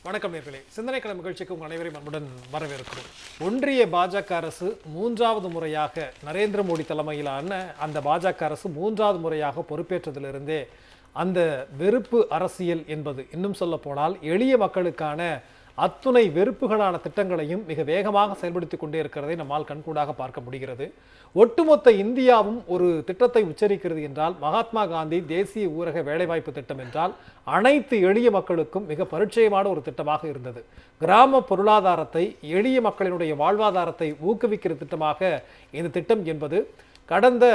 வணக்கம் நேர்களே, சிந்தனை களம் நிகழ்ச்சிக்கு உங்கள் அனைவரையும் அன்புடன் வரவேற்கிறோம். ஒன்றிய பாஜக அரசு மூன்றாவது முறையாக நரேந்திர மோடி தலைமையிலான அந்த பாஜக அரசு மூன்றாவது முறையாக பொறுப்பேற்றதிலிருந்தே அந்த வெறுப்பு அரசியல் என்பது, இன்னும் சொல்ல போனால் எளிய மக்களுக்கான அத்துணை வெறுப்புகளான திட்டங்களையும் மிக வேகமாக செயல்படுத்தி கொண்டே இருக்கிறதை நம்மால் கண்கூடாக பார்க்க முடிகிறது. ஒட்டுமொத்த இந்தியாவும் ஒரு திட்டத்தை உச்சரிக்கிறது என்றால் மகாத்மா காந்தி தேசிய ஊரக வேலைவாய்ப்பு திட்டம் என்றால் அனைத்து எளிய மக்களுக்கும் மிக பரிச்சயமான ஒரு திட்டமாக இருந்தது. கிராம பொருளாதாரத்தை, எளிய மக்களினுடைய வாழ்வாதாரத்தை ஊக்குவிக்கிற திட்டமாக இந்த திட்டம் என்பது கடந்த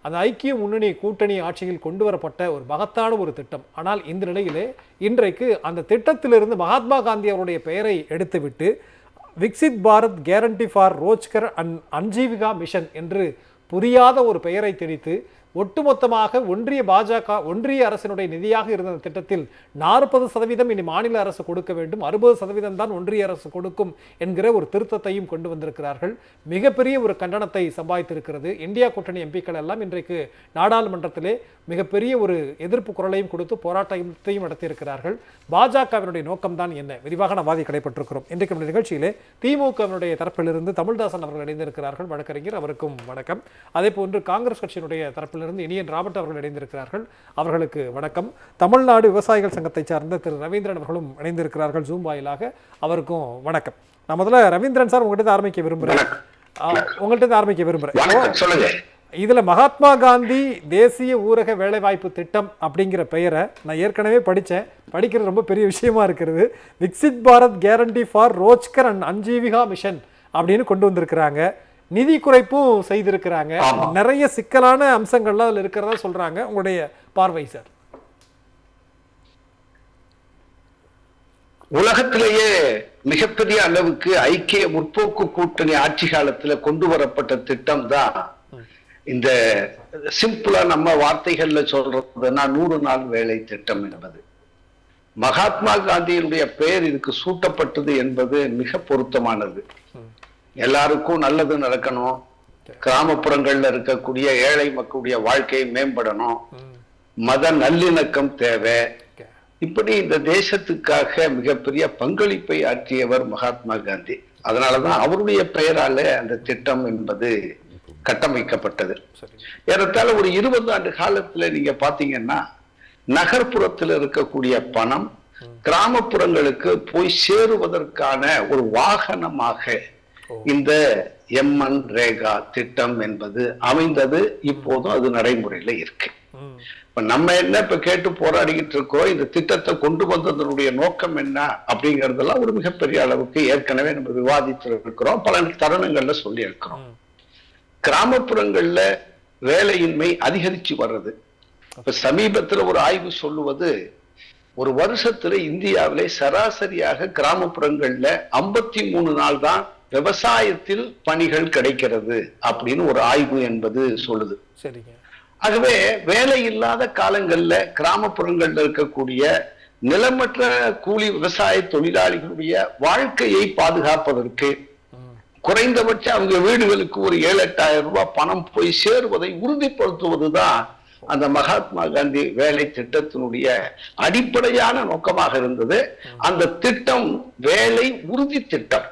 அந்த ஐக்கிய முன்னணி கூட்டணி ஆட்சியில் கொண்டு வரப்பட்ட ஒரு மகத்தான ஒரு திட்டம். ஆனால் இந்த நிலையிலே இன்றைக்கு அந்த திட்டத்திலிருந்து மகாத்மா காந்தி அவருடைய பெயரை எடுத்துவிட்டு Viksit Bharat guarantee for Rozgar and Ajeevika mission என்று புரியாத ஒரு பெயரை திணித்து ஒட்டுமொத்தமாக ஒன்றிய அரசினுடைய நிதியாக இருந்த திட்டத்தில் 40% இனி மாநில அரசு கொடுக்க வேண்டும், 60% தான் ஒன்றிய அரசு கொடுக்கும் என்கிற ஒரு திருத்தத்தையும் கொண்டு வந்திருக்கிறார்கள். மிகப்பெரிய ஒரு கண்டனத்தை சம்பாதித்திருக்கிறது. இந்தியா கூட்டணி எம்பிக்கள் எல்லாம் இன்றைக்கு நாடாளுமன்றத்திலே மிகப்பெரிய ஒரு எதிர்ப்பு குரலையும் கொடுத்து போராட்டத்தையும் நடத்தியிருக்கிறார்கள். பாஜகவினுடைய நோக்கம்தான் என்ன, விரிவாக நாம் வாதி கடைபெற்றிருக்கிறோம். இன்றைக்கு நம்ம நிகழ்ச்சியிலே திமுகவினுடைய தரப்பிலிருந்து தமிழ்தாசன் அவர்கள் இணைந்திருக்கிறார்கள், வழக்கறிஞர், அவருக்கும் வணக்கம். அதே போன்று காங்கிரஸ் கட்சியினுடைய தரப்பிலிருந்து இனியன் ராபர்ட் அவர்கள் இணைந்திருக்கிறார்கள், அவர்களுக்கு வணக்கம். தமிழ்நாடு விவசாயிகள் சங்கத்தை சார்ந்த திரு ரவீந்திரன் அவர்களும் இணைந்திருக்கிறார்கள் ஜூம் வாயிலாக, அவருக்கும் வணக்கம். நான் முதல்ல ரவீந்திரன் சார் உங்கள்கிட்ட ஆரம்பிக்க விரும்புகிறேன். இதுல மகாத்மா காந்தி தேசிய ஊரக வேலைவாய்ப்பு திட்டம் அப்படிங்கிற பெயரை நான் ஏற்கனவே படிக்கிறது ரொம்ப பெரிய விஷயமா இருக்கிறது. Viksit Bharat guarantee for Rozgar and Ajeevika mission அப்படின்னு கொண்டு வந்திருக்கிறாங்க. நிதி குறைப்பும் செய்திருக்கிறாங்க. நிறைய சிக்கலான அம்சங்கள்லாம் அதுல இருக்கிறதா சொல்றாங்க. உங்களுடைய பார்வை சார். உலகத்திலேயே மிகப்பெரிய அளவுக்கு ஐக்கிய முற்போக்கு கூட்டணி ஆட்சி காலத்துல கொண்டு வரப்பட்ட திட்டம் தான் இந்த சிம்பிளா நம்ம வார்த்தைகள்ல சொல்றதுன்னா 100 நாள் வேலை திட்டம் என்பது. மகாத்மா காந்தியினுடைய பெயர் இதுக்கு சூட்டப்பட்டது என்பது மிக பொருத்தமானது. எல்லாருக்கும் நல்லது நடக்கணும், கிராமப்புறங்கள்ல இருக்கக்கூடிய ஏழை மக்களுடைய வாழ்க்கை மேம்படணும், மத நல்லிணக்கம் தேவை, இப்படி இந்த தேசத்துக்காக மிகப்பெரிய பங்களிப்பை ஆற்றியவர் மகாத்மா காந்தி. அதனாலதான் அவருடைய பெயரால அந்த திட்டம் என்பது கட்டமைக்கப்பட்டது. ஏறத்தாழ ஒரு 20 ஆண்டு காலத்துல நீங்க பாத்தீங்கன்னா நகர்ப்புறத்தில் இருக்கக்கூடிய பணம் கிராமப்புறங்களுக்கு போய் சேருவதற்கான ஒரு வாகனமாக இந்த எம்என் ரேகா திட்டம் என்பது அமைந்தது. இப்போதும் அது நடைமுறையில இருக்கு. இப்ப நம்ம என்ன இப்ப கேட்டு போராடிக்கிட்டு இருக்கோம், இந்த திட்டத்தை கொண்டு வந்ததனுடைய நோக்கம் என்ன அப்படிங்கறதெல்லாம் ஒரு மிகப்பெரிய அளவுக்கு ஏற்கனவே நம்ம விவாதித்து இருக்கிறோம், பல தருணங்கள்ல சொல்லி இருக்கிறோம். கிராமப்புறங்கள்ல வேலையின்மை அதிகரிச்சு வர்றது. இப்ப சமீபத்துல ஒரு ஆய்வு சொல்லுவது, ஒரு வருஷத்துல இந்தியாவிலே சராசரியாக கிராமப்புறங்கள்ல 53 நாள் தான் விவசாயத்தில் பணிகள் கிடைக்கிறது அப்படின்னு ஒரு ஆய்வு என்பது சொல்லுது. ஆகவே வேலை இல்லாத காலங்கள்ல கிராமப்புறங்கள்ல இருக்கக்கூடிய நிலமற்ற கூலி விவசாய தொழிலாளிகளுடைய வாழ்க்கையை பாதுகாப்பதற்கு குறைந்தபட்ச அவங்க வீடுகளுக்கு ஒரு 7-8 ரூபாய் பணம் போய் சேருவதை உறுதிப்படுத்துவதுதான் அந்த மகாத்மா காந்தி வேலை திட்டத்தினுடைய அடிப்படையான நோக்கமாக இருந்தது. அந்த திட்டம் வேலை உறுதி திட்டம்.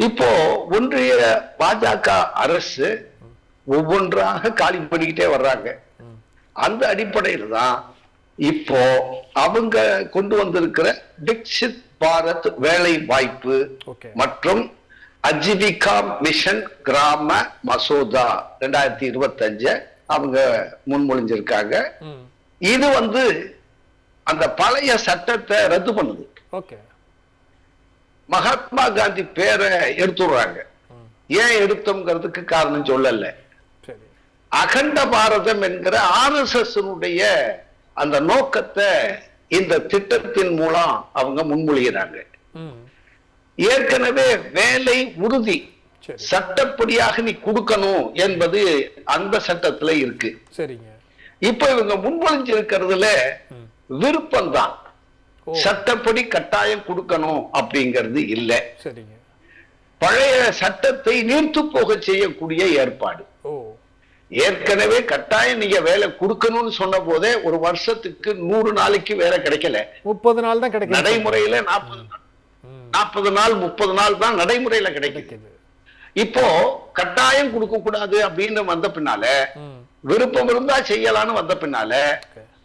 இப்போ ஒன்றிய பாஜக அரசு ஒவ்வொன்றாக காலி பண்ணிக்கிட்டே வர்றாங்க. அந்த அடிப்படையில் தான் இப்போ அவங்க கொண்டு வந்திருக்கிற விக்சித் பாரத் வேலை வாய்ப்பு மற்றும் அஜீவிகா மிஷன் கிராம மசோதா 2025 அவங்க முன்மொழிஞ்சிருக்காங்க. இது அந்த பழைய சட்டத்தை ரத்து பண்ணுது. மகாத்மா காந்தி பேரை எடுத்துடுறாங்க. ஏன் எடுத்தோம்ங்கிறதுக்கு காரணம் சொல்லல. அகண்ட பாரதம் என்கிற RSS அந்த நோக்கத்தை இந்த திட்டத்தின் மூலம் அவங்க முன்மொழிகிறாங்க. ஏற்கனவே வேலை உறுதி சட்டப்படியாக நீ கொடுக்கணும் என்பது அந்த சட்டத்துல இருக்கு. இப்ப இவங்க முன்மொழிஞ்சிருக்கிறதுல விருப்பம்தான், சட்டப்படி கட்டாயம் கொடுக்கணும் அப்படிங்கிறது இல்ல. பழைய சட்டத்தை நீர்த்து போக செய்யக்கூடிய ஏற்பாடு. ஏற்கனவே கட்டாயம் நீங்க வேலை கொடுக்கணும்னு சொன்ன போதே ஒரு வருஷத்துக்கு 100 நாளைக்கு வேலை கிடைக்கல, 30 நாள் தான் கிடைக்கும். நடைமுறையில 40 நாள் 30 நாள் தான் நடைமுறையில கிடைக்குது. இப்போ கட்டாயம் கொடுக்க கூடாது அப்படின்னு வந்த பின்னால, விருப்பம் இருந்தா செய்யலான்னு வந்த பின்னால,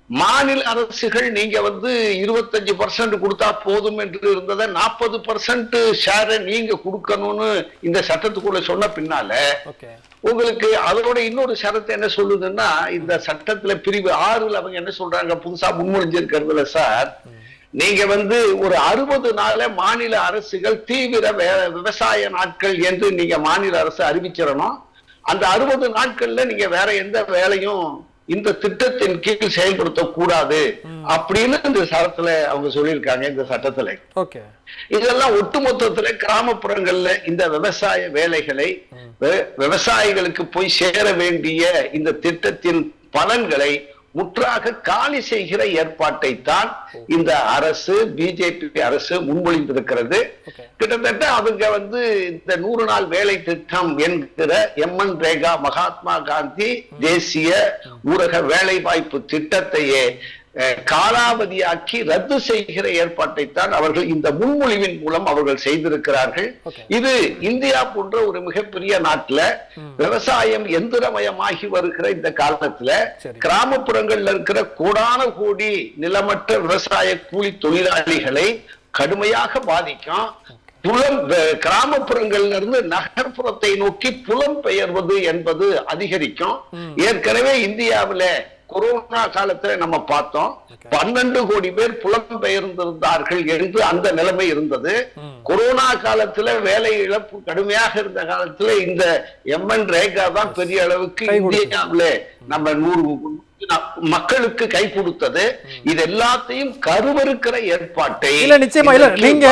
மாநில அரசுகள் நீங்க 25% கொடுத்தா போதும் என்று இருந்ததை 40% ஷேரை நீங்க கொடுக்கணும்னு இந்த சட்டத்துக்குள்ள சொன்ன பின்னால, உங்களுக்கு அதோட இன்னொரு சரத்து என்ன சொல்லுதுன்னா, இந்த சட்டத்துல பிரிவு 6ல அவங்க என்ன சொல்றாங்க, புதுசா முன்மொழிஞ்சிருக்கிறதுல சார், நீங்க ஒரு 60 நாள மாநில அரசுகள் தீவிர விவசாய நாட்கள் என்று நீங்க மாநில அரசு அறிவிச்சிடணும். அந்த 60 நாட்கள்ல நீங்க வேற எந்த வேலையும் இந்த திட்டத்தின் கீழ் செயல்படுத்த கூடாது அப்படின்னு இந்த சட்டத்துல அவங்க சொல்லியிருக்காங்க. இந்த சட்டத்துல இதெல்லாம் ஒட்டுமொத்தத்துல கிராமப்புறங்கள்ல இந்த விவசாய வேலைகளை விவசாயிகளுக்கு போய் சேர வேண்டிய இந்த திட்டத்தின் பலன்களை முற்றாக காலி செய்கிற ஏற்பாட்டை தான் இந்த அரசு, பிஜேபி அரசு முன்மொழிந்திருக்கிறது. கிட்டத்தட்ட அவங்க இந்த 100 நாள் வேலை திட்டம் என்கிற MN ரேகா, மகாத்மா காந்தி தேசிய ஊரக வேலை வாய்ப்பு திட்டத்தையே காலாவதியாக்கி ரத்து செய்கிற ஏற்பாட்டை தான் அவர்கள் இந்த முன்மொழிவின் மூலம் அவர்கள் செய்திருக்கிறார்கள். இது இந்தியா போன்ற ஒரு மிகப்பெரிய நாட்டுல விவசாயம் எந்திரமயமாகி வருகிற இந்த காலத்துல கிராமப்புறங்கள்ல இருக்கிற கோடான கோடி நிலமற்ற விவசாய கூலி தொழிலாளிகளை கடுமையாக பாதிக்கும். கிராமப்புறங்கள்ல இருந்து நகர்ப்புறத்தை நோக்கி புலம்பெயர்வது என்பது அதிகரிக்கும். ஏற்கனவே இந்தியாவில கொரோனா காலத்துல நம்ம பார்த்தோம், 12 கோடி பேர் புலம்பெயர்ந்திருந்தார்கள் என்று அந்த நிலைமை இருந்தது. கொரோனா காலத்துல வேலை இழப்பு கடுமையாக இருந்த காலத்துல இந்த MN ரேகா தான் பெரிய அளவுக்கு இந்தியாவில நம்ம 100 மக்களுக்கு கை கொடுத்தது. இது எல்லாத்தையும் கருவறுக்கிற ஏற்பாட்டை நிச்சயமா நீங்க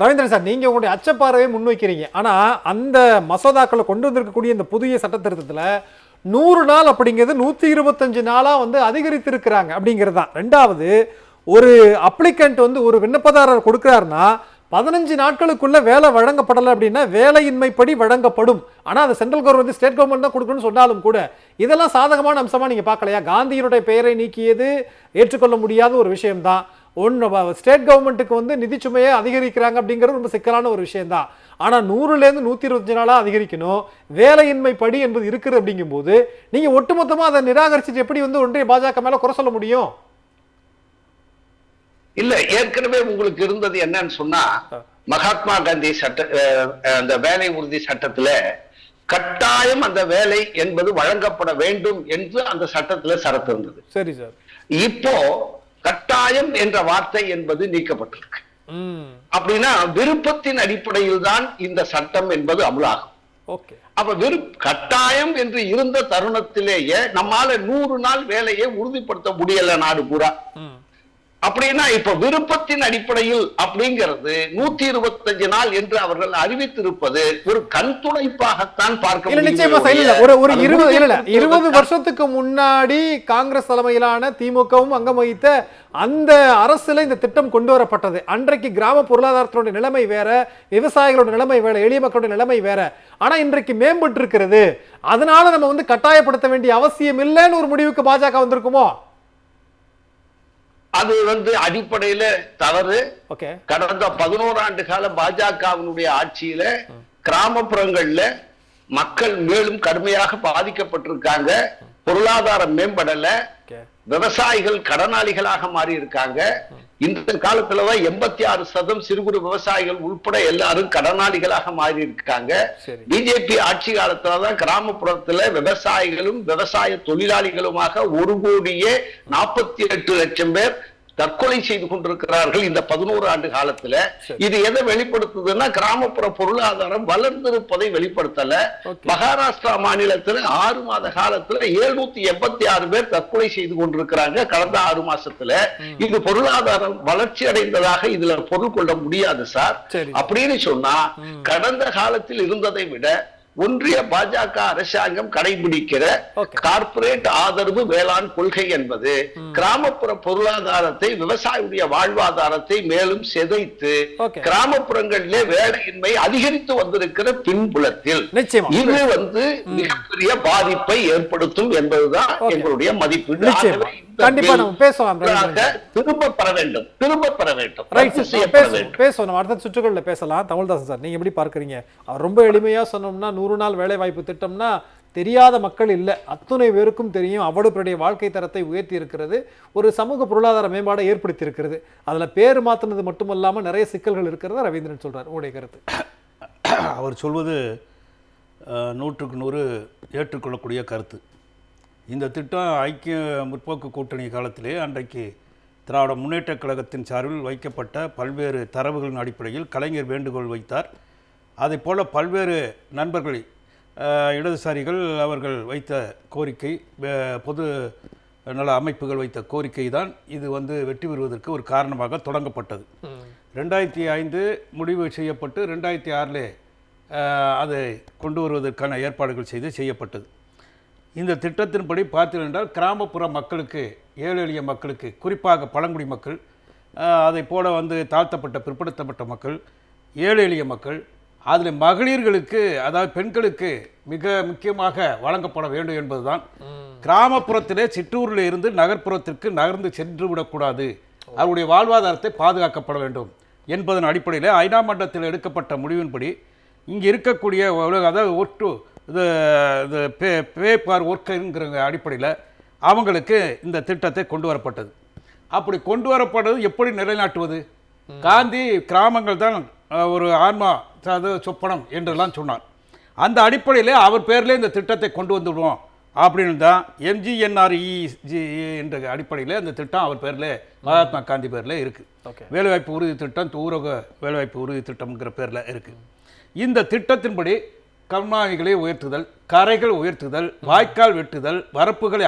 ரவீந்திரன் சார், நீங்க உங்களுடைய அச்சப்பார்வையை முன்வைக்கிறீங்க. ஆனா அந்த மசோதாக்களை கொண்டு வந்திருக்கக்கூடிய இந்த புதிய சட்ட திருத்தத்துல 100 நாள் அப்படிங்கிறது 125 நாளா அதிகரித்திருக்கிறாங்க அப்படிங்கிறது தான். ரெண்டாவது, ஒரு அப்ளிகண்ட் ஒரு விண்ணப்பதாரர் கொடுக்கிறாருன்னா 15 நாட்களுக்குள்ள வேலை வழங்கப்படலை அப்படின்னா வேலையின்மைப்படி வழங்கப்படும். ஆனா அது சென்ட்ரல் கவர்மெண்ட், ஸ்டேட் கவர்மெண்ட் தான் கொடுக்கணும்னு சொன்னாலும் கூட இதெல்லாம் சாதகமான அம்சமா நீங்க பார்க்கலையா? காந்தியினுடைய பெயரை நீக்கியது ஏற்றுக்கொள்ள முடியாத ஒரு விஷயம்தான். ஸ்டேட் கவர்மெண்ட்டுக்கு நிதி சுமையை அதிகரிக்கிறாங்க அப்படிங்கிறது ரொம்ப சிக்கலான ஒரு விஷயம் தான். ஆனா 100லேருந்து 125 நாளா அதிகரிக்கணும், வேலையின்மை படி என்பது இருக்குது அப்படிங்கும் போது நீங்க ஒட்டுமொத்தமா அதை நிராகரிச்சுட்டு எப்படி ஒன்றிய பாஜக மேல குறை சொல்ல முடியும்? இல்ல, ஏற்கனவே உங்களுக்கு இருந்தது என்னன்னு சொன்னா, மகாத்மா காந்தி அந்த வேலை உறுதி சட்டத்துல கட்டாயம் அந்த வேலை என்பது வழங்கப்பட வேண்டும் என்று அந்த சட்டத்துல சரத்து இருந்தது. சரி சார். இப்போ கட்டாயம் என்ற வார்த்தை என்பது நீக்கப்பட்டிருக்கு. அப்படின்னா விருப்பத்தின் அடிப்படையில் தான் இந்த சட்டம் என்பது அமலாகும். அப்ப கட்டாயம் என்று இருந்த தருணத்திலேயே நம்மால 100 நாள் வேலையை உறுதிப்படுத்த முடியல நாடு பூரா. அப்படின்னா இப்ப விருப்பத்தின் அடிப்படையில் அப்படிங்கிறது 125 நாள் என்று அவர்கள் அறிவித்திருப்பது ஒரு கண் துடைப்பாகத்தான் பார்க்க முடியும். 20 வருஷத்துக்கு முன்னாடி காங்கிரஸ் தலைமையிலான திமுகவும் அங்கம் வகித்த அந்த அரசுல இந்த திட்டம் கொண்டு வரப்பட்டது. அன்றைக்கு கிராம பொருளாதாரத்தினுடைய நிலைமை வேற, விவசாயிகளோட நிலைமை வேற, எளிய மக்களுடைய நிலைமை வேற. ஆனா இன்றைக்கு மேம்பட்டு இருக்கிறது. அதனால நம்ம கட்டாயப்படுத்த வேண்டிய அவசியம் இல்லைன்னு ஒரு முடிவுக்கு பாஜக வந்திருக்குமோ? அது அடிப்படையில தவறு. கடந்த 11 ஆண்டு கால பாஜகவினுடைய ஆட்சியில கிராமப்புறங்கள்ல மக்கள் மேலும் கடுமையாக பாதிக்கப்பட்டிருக்காங்க. பொருளாதாரம் மேம்படல, விவசாயிகள் கடனாளிகளாக மாறி இருக்காங்க. இந்த காலத்துலதான் 86% சிறு குறு விவசாயிகள் உள்பட எல்லாரும் கடனாளிகளாக மாறி இருக்காங்க. பிஜேபி ஆட்சி காலத்துலதான் கிராமப்புறத்துல விவசாயிகளும் விவசாய தொழிலாளிகளுமாக 1,48,00,000 பேர் தற்கொலை செய்து கொண்டிருக்கிறார்கள் இந்த 11 ஆண்டு காலத்துல. இது எதை வெளிப்படுத்துதுன்னா, கிராமப்புற பொருளாதாரம் வளர்ந்திருப்பதை வெளிப்படுத்தல. மகாராஷ்டிரா மாநிலத்துல 6 மாத காலத்துல 786 பேர் தற்கொலை செய்து கொண்டிருக்கிறாங்க கடந்த 6 மாசத்துல. இது பொருளாதாரம் வளர்ச்சி அடைந்ததாக இதுல பொருள் கொள்ள முடியாது சார். அப்படின்னு சொன்னா கடந்த காலத்தில் இருந்ததை விட ஒன்றிய பாஜக அரசாங்கம் கடைபிடிக்கிற கார்ப்பரேட் ஆதரவு வேளாண் கொள்கை என்பது கிராமப்புற பொருளாதாரத்தை, விவசாயியுடைய வாழ்வாதாரத்தை மேலும் சிதைத்து கிராமப்புறங்களிலே வேலையின்மை அதிகரித்து வந்திருக்கிற பின்புலத்தில் இது மிகப்பெரிய பாதிப்பை ஏற்படுத்தும் என்பதுதான் எங்களுடைய மதிப்பீடு. கண்டிப்பா நம்ம பேசலாம், திரும்ப பெற வேண்டும். பேசணும், அடுத்த சுற்றுகள்ல பேசலாம். தமிழ்தாசன் சார், நீங்க எப்படி பார்க்கறீங்க? ரொம்ப எளிமையா சொன்னோம்னா 100 நாள் வேலை வாய்ப்பு திட்டம்னா தெரியாத மக்கள் இல்லை, அத்துணை பேருக்கும் தெரியும். அவ்வளவு வாழ்க்கை தரத்தை உயர்த்தி இருக்கிறது, ஒரு சமூக பொருளாதார மேம்பாடை ஏற்படுத்தி இருக்கிறது. அதுல பேர் மாத்தினது மட்டுமல்லாம நிறைய சிக்கல்கள் இருக்கிறதா ரவீந்திரன் சொல்றாரு. உங்களுடைய கருத்து? அவர் சொல்வது 100க்கு 100 ஏற்றுக்கொள்ளக்கூடிய கருத்து. இந்த திட்டம் ஐக்கிய முற்போக்கு கூட்டணி காலத்திலே அன்றைக்கு திராவிட முன்னேற்றக் கழகத்தின் சார்பில் வைக்கப்பட்ட பல்வேறு தரவுகளின் அடிப்படையில் கலைஞர் வேண்டுகோள் வைத்தார். அதை போல பல்வேறு நண்பர்கள், இடதுசாரிகள் அவர்கள் வைத்த கோரிக்கை, பொது நல அமைப்புகள் வைத்த கோரிக்கை தான் இது வெற்றி பெறுவதற்கு ஒரு காரணமாக தொடங்கப்பட்டது. 2005 முடிவு செய்யப்பட்டு 2006 அதை கொண்டு வருவதற்கான ஏற்பாடுகள் செய்யப்பட்டது. இந்த திட்டத்தின்படி பார்த்தீர்கள் என்றால் கிராமப்புற மக்களுக்கு, ஏழை எளிய மக்களுக்கு, குறிப்பாக பழங்குடி மக்கள், அதை போல தாழ்த்தப்பட்ட பிற்படுத்தப்பட்ட மக்கள், ஏழை எளிய மக்கள், அதில் மகளிர்களுக்கு, அதாவது பெண்களுக்கு மிக முக்கியமாக வழங்கப்பட வேண்டும் என்பதுதான். கிராமப்புறத்திலே சிற்றூரில் இருந்து நகர்ப்புறத்திற்கு நகர்ந்து சென்று விடக்கூடாது, அவருடைய வாழ்வாதாரத்தை பாதுகாக்கப்பட வேண்டும் என்பதன் அடிப்படையில் ஐநா மன்றத்தில் எடுக்கப்பட்ட முடிவின்படி இங்கே இருக்கக்கூடிய, அதாவது இது பே ஃபார் ஒர்க்குங்கிற அடிப்படையில் அவங்களுக்கு இந்த திட்டத்தை கொண்டு வரப்பட்டது. அப்படி கொண்டு வரப்பட்டது எப்படி நிலைநாட்டுவது? காந்தி கிராமங்கள் தான் ஒரு ஆன்மா சொப்பனம் என்றெல்லாம் சொன்னார். அந்த அடிப்படையில் அவர் பேரில் இந்த திட்டத்தை கொண்டு வந்துடுவோம் அப்படின்னு தான் MGNREGA என்ற அடிப்படையில் இந்த திட்டம் அவர் பேரில், மகாத்மா காந்தி பேரில் இருக்குது. வேலைவாய்ப்பு உறுதி திட்டம், ஊரக வேலைவாய்ப்பு உறுதி திட்டம்ங்கிற பேரில் இருக்குது. இந்த திட்டத்தின்படி கம்மாய்களை உயர்த்துதல், கரைகள் உயர்த்துதல், வாய்க்கால் வெட்டுதல், வரப்புகளை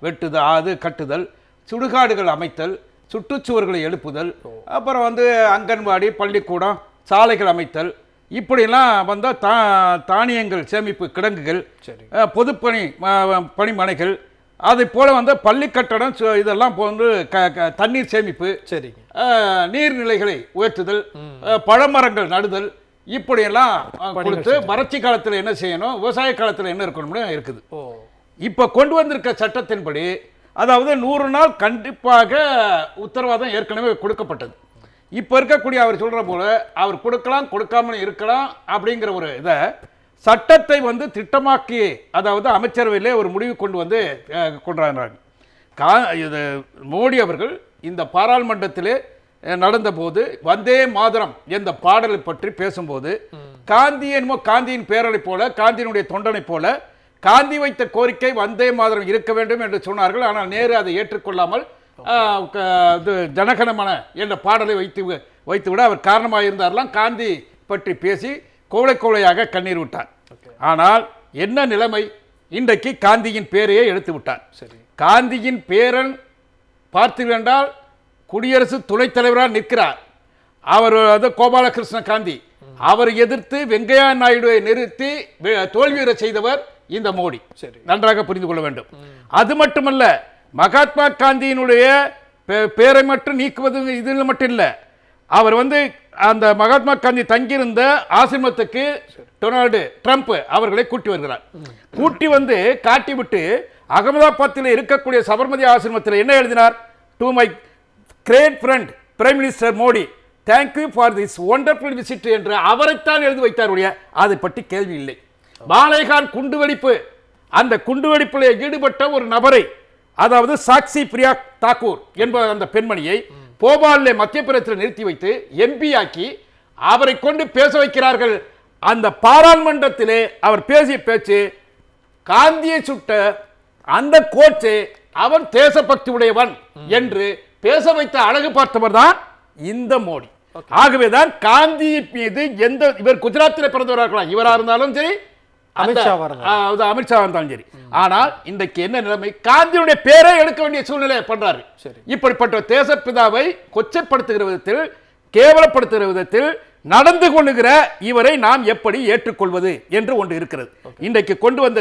வெட்டுதல், கட்டுதல், சுடுகாடுகள் அமைத்தல், சுற்றுச்சுவர்களை எழுப்புதல், அப்புறம் அங்கன்வாடி, பள்ளிக்கூடம், சாலைகள் அமைத்தல், இப்படிலாம் வந்தால் தானியங்கள் சேமிப்பு கிடங்குகள், பொதுப்பணி பணிமனைகள், அதை போல பள்ளி கட்டடம், இதெல்லாம் தண்ணீர் சேமிப்பு, நீர்நிலைகளை உயர்த்துதல், பழமரங்கள் நடுதல், இப்படியெல்லாம் கொடுத்து வறட்சி காலத்தில் என்ன செய்யணும், விவசாய காலத்தில் என்ன இருக்கணும்னு இருக்குது. இப்போ கொண்டு வந்திருக்க சட்டத்தின்படி, அதாவது 100 நாள் கண்டிப்பாக உத்தரவாதம் ஏற்கனவே கொடுக்கப்பட்டது. இப்போ இருக்கக்கூடிய அவர் சொல்கிற போல அவர் கொடுக்கலாம், கொடுக்காமல் இருக்கலாம் அப்படிங்கிற ஒரு இதை சட்டத்தை திட்டமாக்கி, அதாவது அமைச்சரவையிலே ஒரு முடிவு கொண்டு கொண்டாடுறாங்க. இது மோடி அவர்கள் இந்த பாராளுமன்றத்திலே நடந்தபோது வந்தே மாதரம் என்ற பாடலை பற்றி பேசும்போது, காந்தி என்னமோ காந்தியின் பேரலை போல, காந்தியினுடைய தொண்டனை போல, காந்தி வைத்த கோரிக்கை வந்தே மாதரம் இருக்க வேண்டும் என்று சொன்னார்கள். ஆனால் நேரு அதை ஏற்றுக்கொள்ளாமல் ஜனகணமன என்ற பாடலை வைத்துவிட அவர் காரணமாக இருந்தாரெல்லாம் காந்தி பற்றி பேசி கோழையாக கண்ணீர் விட்டார். ஆனால் என்ன நிலைமை? இன்றைக்கு காந்தியின் பேரையே எடுத்து விட்டார். காந்தியின் பேரன் பார்த்தீர்கள் என்றால் குடியரசு துணைத் தலைவராக நிற்கிறார். அவர் கோபாலகிருஷ்ண காந்தி, அவர் எதிர்த்து வெங்கையா நாயுடுவை நிறுத்தி தோல்வியுற செய்தவர் இந்த மோடி. நன்றாக புரிந்து கொள்ள வேண்டும். அது மட்டுமல்ல, மகாத்மா காந்தியினுடைய பேரை மட்டும் நீக்குவது இதில் மட்டும் இல்லை, அவர் அந்த மகாத்மா காந்தி தங்கியிருந்த ஆசிரமத்துக்கு டொனால்டு ட்ரம்ப் அவர்களை கூட்டி வருகிறார். கூட்டி காட்டிவிட்டு அகமதாபாத்தில் இருக்கக்கூடிய சபர்மதி ஆசிரமத்தில் என்ன எழுதினார்? To my great friend prime minister Modi, thank you for this wonderful visit என்று அவரைத்தான் எழுதி வைத்தார். அதை பற்றி கேள்வி இல்லை. மாலேகான் குண்டுவெடிப்பு, அந்த குண்டுவெடிப்பில் ஈடுபட்ட ஒரு நபரை, அதாவது சாக்சி பிரியா தாக்கூர் என்ப அந்த பெண்மணியை போபாலிலே மத்திய பிரதேசத்தில் நிறுத்தி வைத்து MP ஆக்கி அவரை கொண்டு பேச வைக்கிறார்கள். அந்த பாராளுமன்றத்திலே அவர் பேசிய பேச்சு, காந்தியை சுட்ட அந்த கோட்சே அவன் தேசபக்தி உடையவன் என்று பேச வைத்த அழகு பார்த்தவர் தான் இந்த மோடி. ஆகவேதான் காந்தி மீது இவர் குஜராத்தில் பிறந்தவராக இருக்கலாம், இவரா இருந்தாலும் சரி, அமித்ஷா இருந்தாலும் சரி. ஆனால் இன்றைக்கு என்ன நிலைமை? காந்தியுடைய பேரை எடுக்க வேண்டிய சூழ்நிலை பண்றாரு. இப்படிப்பட்ட தேசப்பிதாவை கொச்சைப்படுத்துகிற விதத்தில், கேவலப்படுத்துகிற விதத்தில், நடந்து கொள்ளுகிற இவரை நாம் எப்படி ஏற்றுக்கொள்வது என்று ஒன்று இருக்கிறது. இன்றைக்கு கொண்டு வந்த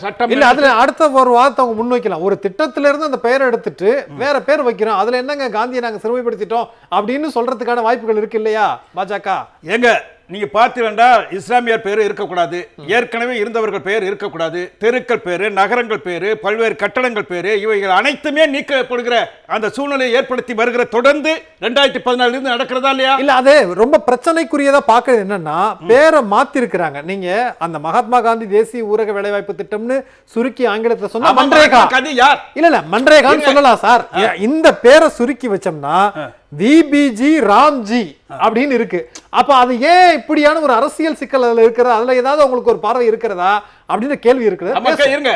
சட்டம் இல்ல, அதுல அடுத்த ஒரு வாதத்தை அவங்க முன்வைக்கலாம். ஒரு திட்டத்தில இருந்து அந்த பெயரை எடுத்துட்டு வேற பேர் வைக்கிறோம், அதுல என்னங்க காந்தியை நாங்க சிறுமைப்படுத்திட்டோம் அப்படின்னு சொல்றதுக்கான வாய்ப்புகள் இருக்கு இல்லையா பாஜக? எங்க நீங்க பார்த்தீங்கன்னா இஸ்லாமியர் பேரு இருக்கக்கூடாது, ஏற்கனவே இருந்தவர்கள் பேர் இருக்கக்கூடாது, தெருக்கள் பேரு, நகரங்கள் பேரு, பல்வேறு கட்டடங்கள் பேரு, இவைகள் அனைத்துமே நீக்கப்படுகிற அந்த சூழ்நிலையை ஏற்படுத்தி வருகிற தொடர்ந்து 2014 இருந்து நடக்கிறதா இல்லையா? இல்ல, அது ரொம்ப பிரச்சனைக்குரியதா பாக்குறது என்னன்னா பேரை மாத்தி இருக்கிறாங்க. நீங்க அந்த மகாத்மா காந்தி தேசிய ஊரக வேலைவாய்ப்பு திட்டம்னு சுருக்கி ஆங்கிலத்துல சொன்னா மன்ரேகா. யார் இல்ல மன்ரேகான்னு சொல்லலாம் சார். இந்த பேரை சுருக்கி வச்சோம்னா விபிஜி ராம்ஜி அப்படின்னு இருக்கு. அப்ப அது ஏன் இப்படியான ஒரு அரசியல் சிக்கல் அதுல இருக்கிறதா? அதுல ஏதாவது உங்களுக்கு ஒரு பார்வை இருக்கிறதா அப்படின்னு கேள்வி இருக்குது. இருங்க,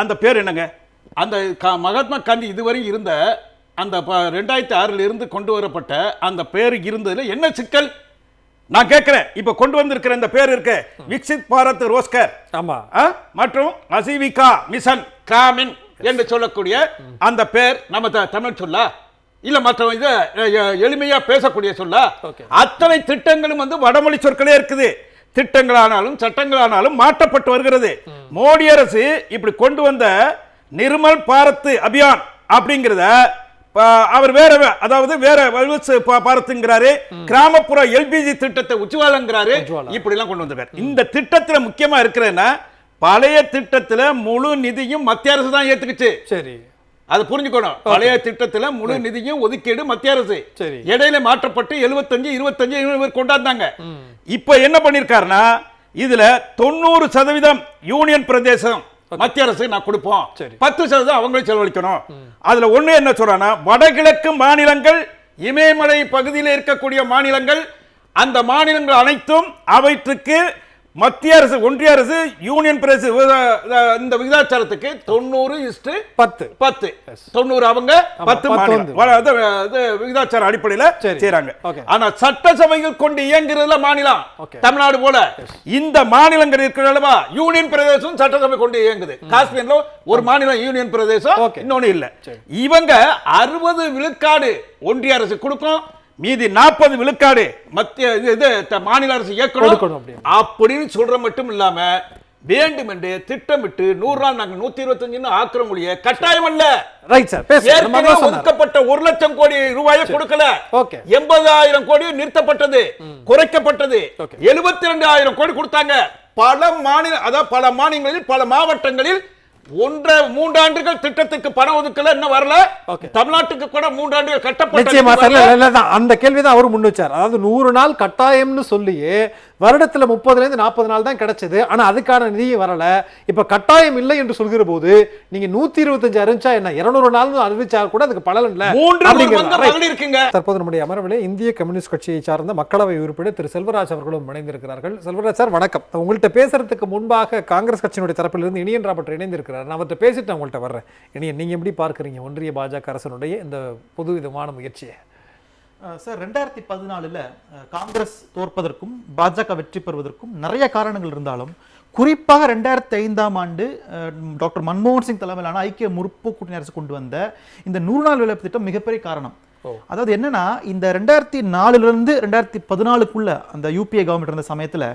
அந்த பேர் என்னங்க? அந்த மகாத்மா காந்தி இதுவரை இருந்த அந்த 2006 இருந்து கொண்டு வரப்பட்ட அந்த பேர் இருந்ததுல என்ன சிக்கல் நான் கேட்கிறேன். இப்ப கொண்டு வந்திருக்கிற இந்த பேர் இருக்கு, விக்சித் பாரத் ரோஸ்கர், ஆமா, மற்றும் அசீவிகா மிஷன் கிராமின் என்று சொல்லக்கூடிய அந்த பேர் நம்ம தமிழ் சொல்லா இல்ல மற்ற இது எளிமையா பேசக்கூடிய சொல்ல? அத்தனை திட்டங்களும் வந்து வடமொழி சொற்களே இருக்குது. திட்டங்களானாலும் சட்டங்களானாலும் மாற்றப்பட்டு வருகிறது. மோடி அரசு இப்படி கொண்டு வந்த நிர்மல் பாரத் அபியான் அப்படிங்கிறத அவர் வேற, அதாவது வேற பாரத்ங்கிறாரு, கிராமப்புற எல்பிஜி திட்டத்தை உஜ்வாலாங்கிறாரு, இப்படி எல்லாம் கொண்டு வந்திருக்காரு. இந்த திட்டத்துல முக்கியமா இருக்கிறதுன்னா பழைய திட்டத்துல முழு நிதியும் மத்திய அரசு தான் ஏத்துக்குச்சு. சரி, அது புரிஞ்சுக்கணும். பழைய திட்டத்துல முழு நிதியும் ஒதுக்கீடு மத்திய அரசு, இடையில மாற்றப்பட்டு 75-25 கொண்டாந்தாங்க. இப்ப என்ன பண்ணிருக்காருன்னா இதுல 90% யூனியன் பிரதேசம் மத்திய அரசு நான் கொடுப்போம், 10% அவங்களே செலவழிக்கணும். அதுல ஒண்ணு என்ன சொல்றானா, வடகிழக்கு மாநிலங்கள், இமயமலை பகுதியில் இருக்கக்கூடிய மாநிலங்கள், அந்த மாநிலங்கள் அனைத்தும் அவற்றுக்கு மத்திய அரசு, ஒன்றிய அரசு, யூனியன் பிரதேச இந்த விகிதாச்சாரத்துக்கு 90:10 90 அவங்க 10 விகிதாச்சார அடிப்படையில் செய்றாங்க. ஆனா சட்டசபைகள் கொண்டு இயங்குறதுல மாநிலம் தமிழ்நாடு போல இந்த மாநிலங்கள் இருக்கிற யூனியன் பிரதேசம் சட்டசபை கொண்டு இயங்குது. காஷ்மீர்ல ஒரு மாநிலம் யூனியன் பிரதேசம், இன்னொன்னு இல்ல. இவங்க 60 விழுக்காடு ஒன்றிய அரசு கொடுக்கும், மீதி 40 விழுக்காடு மத்திய மாநில அரசு இயக்கணும் அப்படின்னு சொல்ற மட்டும் இல்லாம வேண்டுமென்று திட்டமிட்டு 100 நாள் நாங்க 125 ஆக்கிற மொழிய கட்டாயம் அல்ல. ஒதுக்கப்பட்ட 1 லட்சம் கோடி ரூபாயை கொடுக்கல, 80,000 கோடி நிறுத்தப்பட்டது, குறைக்கப்பட்டது, 72,000 கோடி கொடுத்தாங்க. பல மாநில, அதாவது பல மாநிலங்களில் பல மாவட்டங்களில் 3 ஆண்டுகள் திட்டத்துக்கு பணம் ஒதுக்கல, இன்னும் வரல. தமிழ்நாட்டுக்கு கூட 3 ஆண்டுகள் கட்டப்பட்ட அந்த கேள்விதான் அவர் முன் வச்சார். அதாவது 100 நாள் கட்டாயம்னு சொல்லியே வருடத்துல 30 - 40 நாள் தான் கிடைச்சது, ஆனா அதுக்கான நிதியும் வரல. இப்ப கட்டாயம் இல்லை என்று சொல்கிற போது நீங்க 125 அறிவிச்சா என்ன, 200 நாள் அறிவிச்சா கூட அதுக்கு பலன் இல்ல. தற்போது நம்முடைய அமர்விலே இந்திய கம்யூனிஸ்ட் கட்சியை சார்ந்த மக்களவை உறுப்பினர் திரு செல்வராஜ் அவர்களும் இணைந்திருக்கிறார்கள். செல்வராஜ் சார் வணக்கம். உங்கள்கிட்ட பேசுறதுக்கு முன்பாக காங்கிரஸ் கட்சியினுடைய தரப்பிலிருந்து இனியன் ராபர்ட் இணைந்திருக்கிறார். நான் அவர்கிட்ட பேசிட்டு உங்கள்கிட்ட வர்றேன். நீங்க எப்படி பார்க்குறீங்க ஒன்றிய பாஜக அரசனுடைய இந்த புது விதமான முயற்சியை? சார், 2014 காங்கிரஸ் தோற்பதற்கும் பாஜக வெற்றி பெறுவதற்கும் நிறைய காரணங்கள் இருந்தாலும் குறிப்பாக 2005ஆம் ஆண்டு டாக்டர் மன்மோகன் சிங் தலைமையிலான ஐக்கிய முற்போக்கு கூட்டணி அரசு கொண்டு வந்த இந்த 100 நாள் வேலைவாய்ப்பு திட்டம் மிகப்பெரிய காரணம். அதாவது என்னன்னா, இந்த 2004 - 2014க்குள்ள அந்த யூபிஏ கவர்மெண்ட் இருந்த சமயத்துல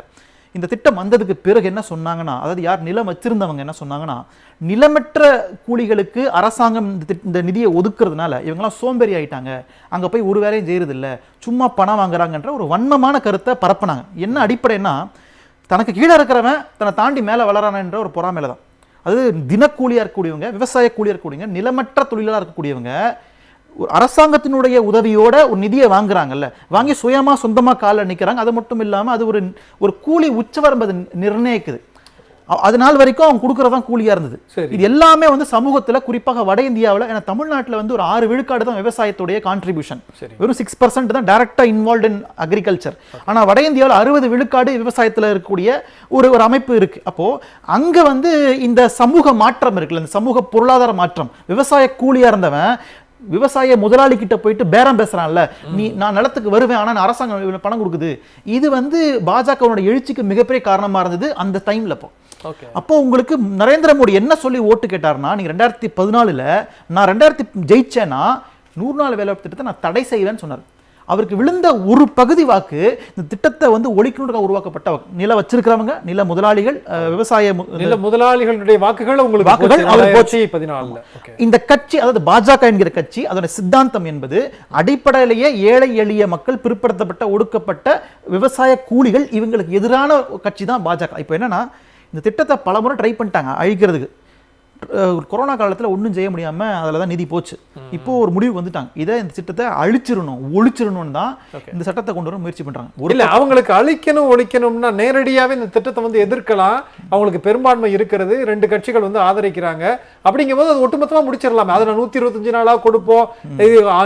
இந்த திட்டம் வந்ததுக்கு பிறகு என்ன சொன்னாங்கன்னா, அதாவது யார் நிலம் வச்சிருந்தவங்க என்ன சொன்னாங்கன்னா, நிலமற்ற கூலிகளுக்கு அரசாங்கம் இந்த நிதியை ஒதுக்குறதுனால இவங்கெல்லாம் சோம்பேறி ஆயிட்டாங்க, அங்க போய் ஒரு வேலையும் செய்யறது இல்லை, சும்மா பணம் வாங்குறாங்கன்ற ஒரு வன்மமான கருத்தை பரப்புனாங்க. என்ன அடிப்படைன்னா, தனக்கு கீழே இருக்கிறவன் தன்னை தாண்டி மேலே வளரானன்ற ஒரு பொறாமையில தான். அது தினக்கூலியா இருக்கக்கூடியவங்க, விவசாய கூலியா இருக்கக்கூடியவங்க, நிலமற்ற தொழிலாளர் இருக்கக்கூடியவங்க அரசாங்கத்தினுடைய உதவியோட ஒரு நிதியை வாங்குறாங்கல்ல, வாங்கி சுயமா சொந்தமா காலில் நிற்கிறாங்க. அது மட்டும் இல்லாம அது ஒரு கூலி உச்சவரம்பு நிர்ணயிக்குது. அது நாள் வரைக்கும் அவங்க கொடுக்கறதான் கூலியா இருந்தது. இது எல்லாமே வந்து சமூகத்துல, குறிப்பாக வட இந்தியாவில், ஏன்னா தமிழ்நாட்டில் வந்து ஒரு 6 விழுக்காடு தான் விவசாயத்துடைய கான்ட்ரிபியூஷன், வெறும் 6% தான் டைரக்டா இன்வால்வ் இன் அக்ரிகல்ச்சர். ஆனா வட இந்தியாவில் 60 விழுக்காடு விவசாயத்தில் இருக்கக்கூடிய ஒரு அமைப்பு இருக்கு. அப்போ அங்க வந்து இந்த சமூக மாற்றம் இருக்குல்ல, இந்த சமூக பொருளாதார மாற்றம், விவசாய கூலியா இருந்தவன் விவசாய முதலாளி கிட்ட போயிட்டு பேரம் பேசுறான்ல, நான் நிலத்துக்கு வருவேன் ஆனா அரசாங்கம் பணம் கொடுக்குது. இது வந்து பாஜகவோட எழுச்சிக்கு மிகப்பெரிய காரணமா இருந்தது அந்த டைம்ல. அப்போ உங்களுக்கு நரேந்திர மோடி என்ன சொல்லி ஓட்டு கேட்டார்னா, நீங்க 2014 நான் 2000 ஜெயிச்சேன்னா 100 நாள் வேலை திட்டத்தை நான் தடை செய்வேன்னு சொன்னார். அவருக்கு விழுந்த ஒரு பகுதி வாக்கு இந்த திட்டத்தை வந்து ஒழிக்கணுன்றதுக்காக உருவாக்கப்பட்ட வாக்கு. நில வச்சிருக்கிறவங்க, நில முதலாளிகள், விவசாய நில முதலாளிகளுடைய வாக்குகள் உங்களுக்கு வாக்குகள் அவருக்கு போச்சு. 14 இந்த கட்சி, அதாவது பாஜக என்கிற கட்சி, அதோட சித்தாந்தம் என்பது அடிப்படையிலேயே ஏழை எளிய மக்கள், பிற்படுத்தப்பட்ட ஒடுக்கப்பட்ட விவசாய கூலிகள், இவங்களுக்கு எதிரான கட்சி தான் பாஜக. இப்போ என்னன்னா இந்த திட்டத்தை பலமுறை ட்ரை பண்ணிட்டாங்க அழிக்கிறதுக்கு. கொரோனா காலத்துல ஒன்றும் செய்ய முடியாம அதில் தான் நிதி போச்சு. இப்போ ஒரு முடிவு வந்துட்டாங்க, இதை இந்த திட்டத்தை அழிச்சிடணும், ஒழிச்சிடணும் தான் இந்த சட்டத்தை கொண்டு வர முயற்சி பண்றாங்க. இல்ல அவங்களுக்கு அழிக்கணும் ஒழிக்கணும்னா நேரடியாவே இந்த திட்டத்தை வந்து எதிர்க்கலாம். அவங்களுக்கு பெரும்பான்மை இருக்கிறது, 2 கட்சிகள் வந்து ஆதரிக்கிறாங்க. அப்படிங்கும்போது அது ஒட்டுமொத்தமா முடிச்சிடலாமே. அதை 125 நாளா கொடுப்போம்,